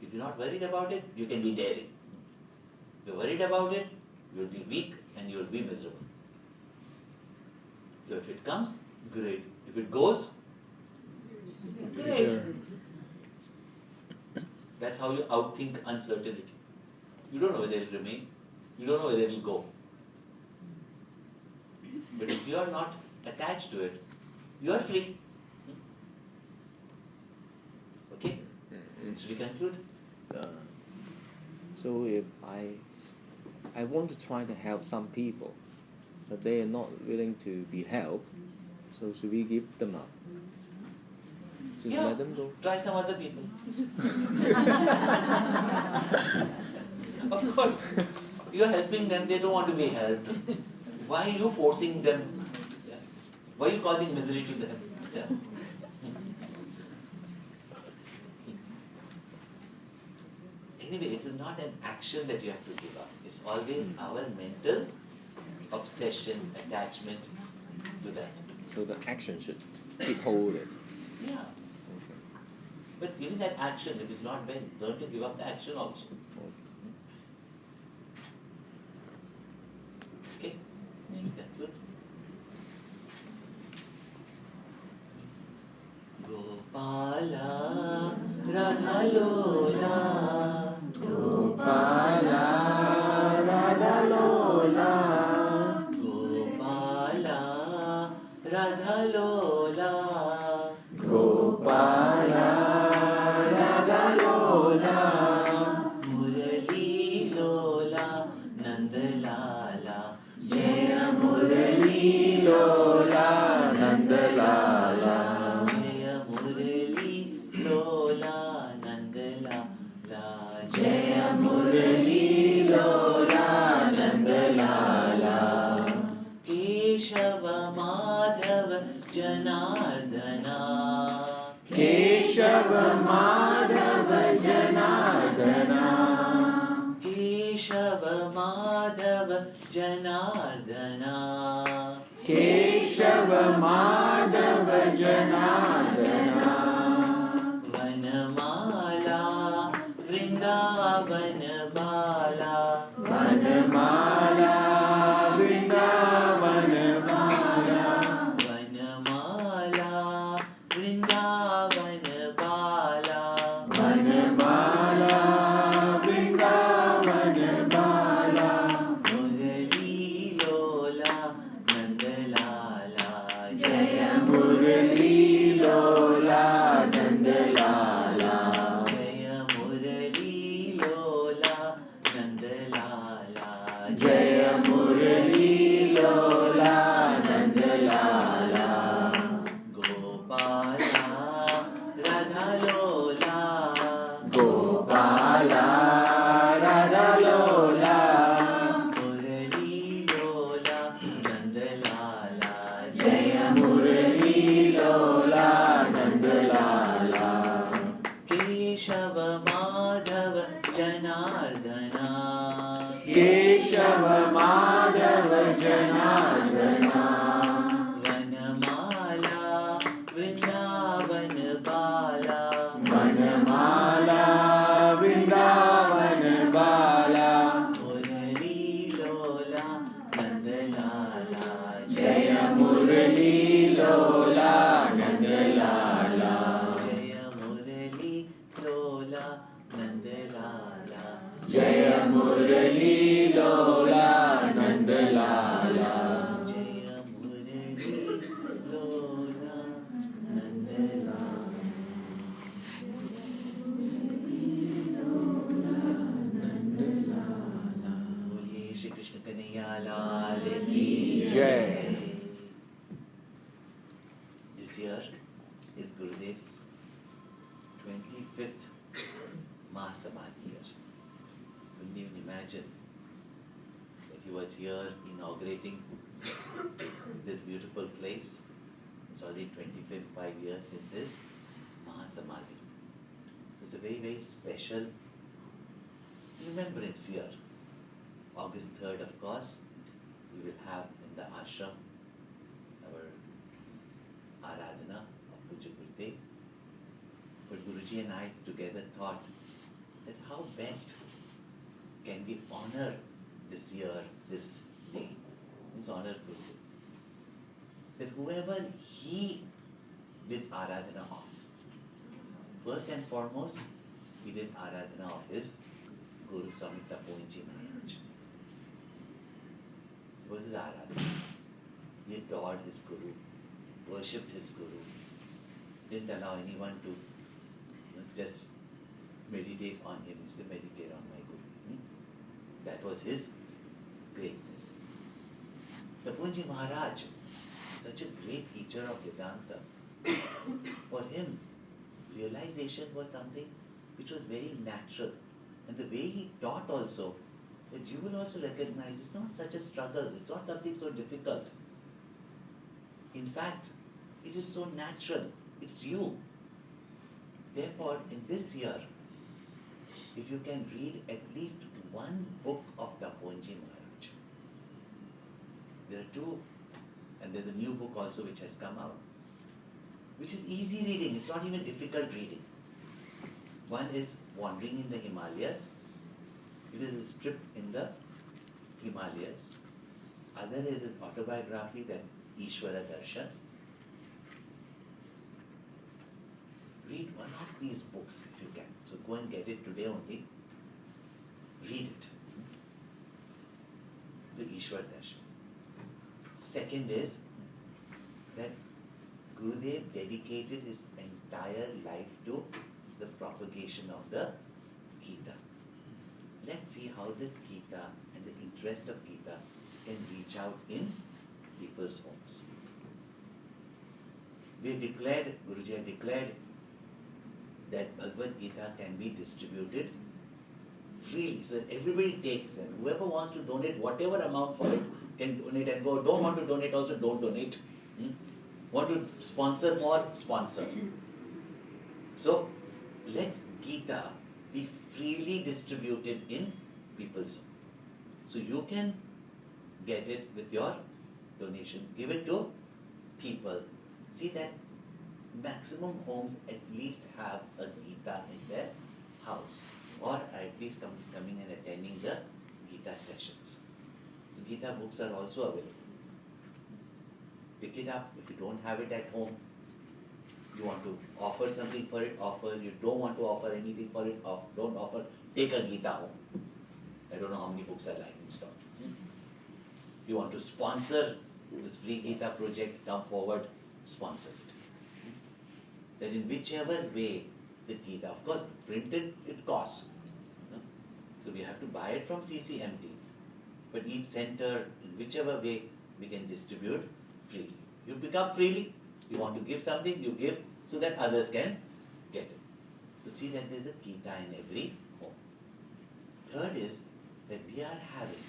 S2: If you're not worried about it, you can be daring. If you're worried about it, you'll be weak and you'll be miserable. So if it comes, great. If it goes, great. That's how you outthink uncertainty. You don't know whether it will remain. You don't know whether it will go. But if you are not attached to it, you are free. Okay? Should we conclude?
S4: So if I want to try to help some people, but they are not willing to be helped, so should we give them up? Just
S2: Yeah.
S4: let them go?
S2: Try some other people. Of course. You are helping them, they don't want to be helped. Why are you forcing them? Yeah. Why are you causing misery to them? Yeah. Anyway, it's not an action that you have to give up. It's always our mental obsession, attachment to that.
S4: So the action should keep hold it.
S2: Yeah. But giving that action, if it's not been, learn to give up the action also. Okay? You conclude. Gopala Radhalola
S4: Gopala Radhalola
S2: Gopala Radhalola
S4: Gopala Radhalola
S2: Murali Lola Nandalala
S4: Jaya Murali Lola Nandalala
S2: Jaya Murali Lola Nandalala
S4: Jaya Murali Lola Nandalala
S2: Keshava Madhava Janardana
S4: Keshava Madhava Janardana
S2: Keshava Madhava Janardana
S4: Keshava Madhava Janardana
S2: Vanamala Vrindavana Bala
S4: Vanamala Vrindavana Bala
S2: Vanamala Vrindavana Bala
S4: Vanamala Vrindavana Bala
S2: Murali Lola Nandalala
S4: Jaya Murali Lola Nandalala
S2: Jaya Murali Lola Nandalala
S4: Jaya Murali Lola Nandalala
S2: Gopala Radhalola
S4: Gopala Radhalola
S2: Murali Lola Nandalala
S4: Jaya Murali Lola Nandalala
S2: Keshava Madhava Janardana
S4: Keshava Madhava Janardana
S2: Vanamala Vrindavana Bala
S4: Vanamala Vrindavana Bala
S2: Murali Lola Nandalala
S4: Jaya Murali Lola Nandalala
S2: Jaya Murali Lola Nandalala
S4: Jaya Murali Lola Nandalala
S2: Jaya Murali Lola Nandalala बोलिए श्री कृष्ण कन्हैया लाल की
S4: Jai.
S2: This year is Gurudev's 25th Mahasamadhi year. Couldn't even imagine that he was here inaugurating this beautiful place. It's already 25 years since his Mahasamadhi. So it's a very, very special remembrance here. August 3rd, of course, we will have in the ashram our Aradhana of Puja Gurudev. But Guruji and I together thought that how best can we honor this year, this day? Let's honor Gurudev. That whoever he did Aradhana of, first and foremost, he did Aradhana of his Guru Swami Swaroopananda Maharaj. It was his Aradhana. He adored his Guru, worshipped his Guru, didn't allow anyone to just meditate on him. He used to meditate on my Guru. That was his greatness. The Punji Maharaj, such a great teacher of Vedanta, for him, realization was something which was very natural. And the way he taught also, that you will also recognize it's not such a struggle, it's not something so difficult. In fact, it is so natural, it's you. Therefore, in this year, if you can read at least one book of Tapoji Maharaj, there are two, and there's a new book also which has come out, which is easy reading, it's not even difficult reading. One is Wandering in the Himalayas. It is a strip in the Himalayas. Other is his autobiography, that's Ishvara Darshan. Read one of these books if you can. So go and get it today only. Read it. So Ishvara Darshan. Second is that Gurudev dedicated his entire life to the propagation of the Gita. Let's see how the Gita and the interest of Gita can reach out in people's homes. We declared, Guruji had declared that Bhagavad Gita can be distributed freely, so that everybody takes, and whoever wants to donate whatever amount for it can donate, and go, don't want to donate also, don't donate. Want to sponsor more, sponsor. So let Gita be freely distributed in people's home. So you can get it with your donation, give it to people. See that maximum homes at least have a Gita in their house, or at least coming and attending the Gita sessions. So Gita books are also available. Pick it up. If you don't have it at home, you want to offer something for it, offer. You don't want to offer anything for it, don't offer. Take a Gita home. I don't know how many books are lying in stock. You want to sponsor this free Gita project, come forward, sponsor it. Then in whichever way the Gita, of course, printed, it costs. So we have to buy it from CCMT. But each center, in whichever way, we can distribute freely. You pick up freely, you want to give something, you give so that others can get it. So see that there is a Gita in every home. Third is that we are having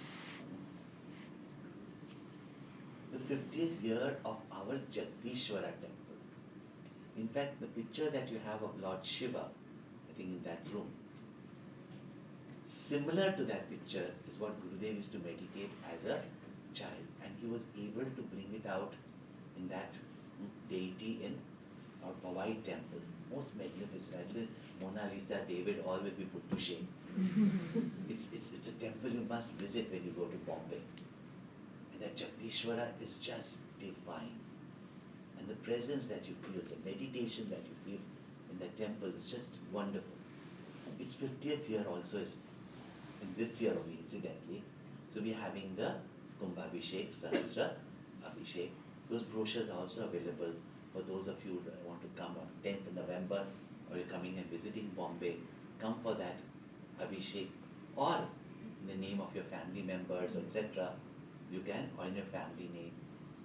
S2: the 50th year of our Jagdishwara temple. In fact, the picture that you have of Lord Shiva, I think in that room, similar to that picture is what Gurudev used to meditate as a child, and he was able to bring it out in that deity in our Powai temple. Most magnificent. Mona Lisa, David, all will be put to shame. It's a temple you must visit when you go to Bombay. And that Jagdishwara is just divine. And the presence that you feel, the meditation that you feel in that temple is just wonderful. Its 50th year also is in this year only, incidentally. So we're having the Kumbhabhishek, Sahasra Abhishek. Those brochures are also available for those of you that want to come on 10th of November, or you're coming and visiting Bombay. Come for that Abhishek, or in the name of your family members, etc. You can, or in your family name,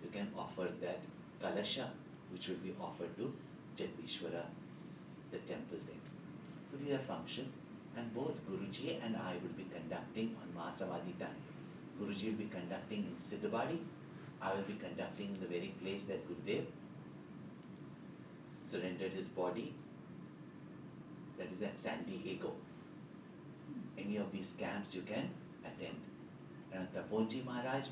S2: you can offer that Kalasha, which will be offered to Jagdishwara, the temple there. So these are functions, and both Guruji and I will be conducting on Mahasamadhi time Guruji will be conducting in Siddhabadi. I will be conducting in the very place that Gurudev surrendered his body, that is at San Diego. Any of these camps you can attend. And at Taponji Maharaj,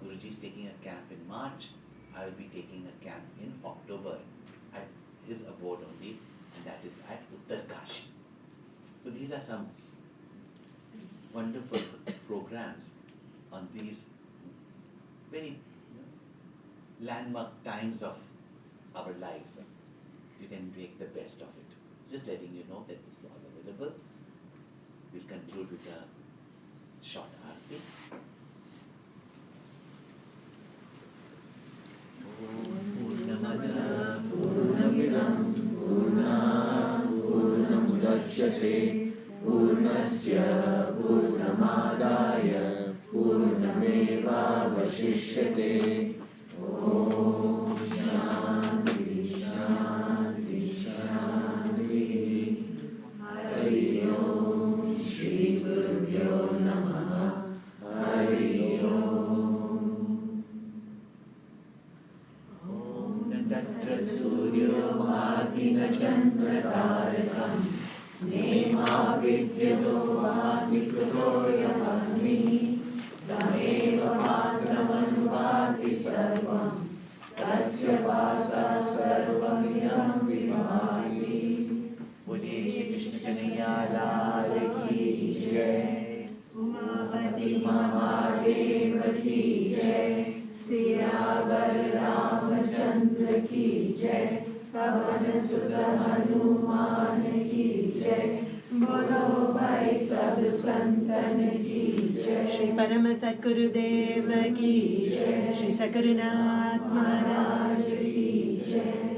S2: Guruji is taking a camp in March. I will be taking a camp in October at his abode only, and that is at Uttarkashi. So these are some wonderful programs on these very landmark times of our life. You can make the best of it. Just letting you know that this is all available. We'll conclude with a short arti. Purnamada Purnamidam Purnat Purnamudachyate Purnasya Purnamadaya Purnameva Vashishyate. Om Shanti Shanti Shanti. Hari Om Shri Gurubhyo Namaha. Hari Om. Om Natatra Suryo Madhina Chandra Tarakam Nema Vidyato Vati Pradoya Agni Tameva Patramanuvati Sarvam Tasya Vasa Sarvamiyam Vivati. Bole Shri Krishna Kanhaiya Lal Ki Jai. Umapati Mahadeva Ki Jai. Siyavar Ramachandra Ki Jai. Pavan Sudha Hanuman Ki Jai. Bolo Bhai Sab Santan Ki Jai. Shri Parama Satguru Deva Ki Jai. Shri Sakaranath Maharaj Ki Jai.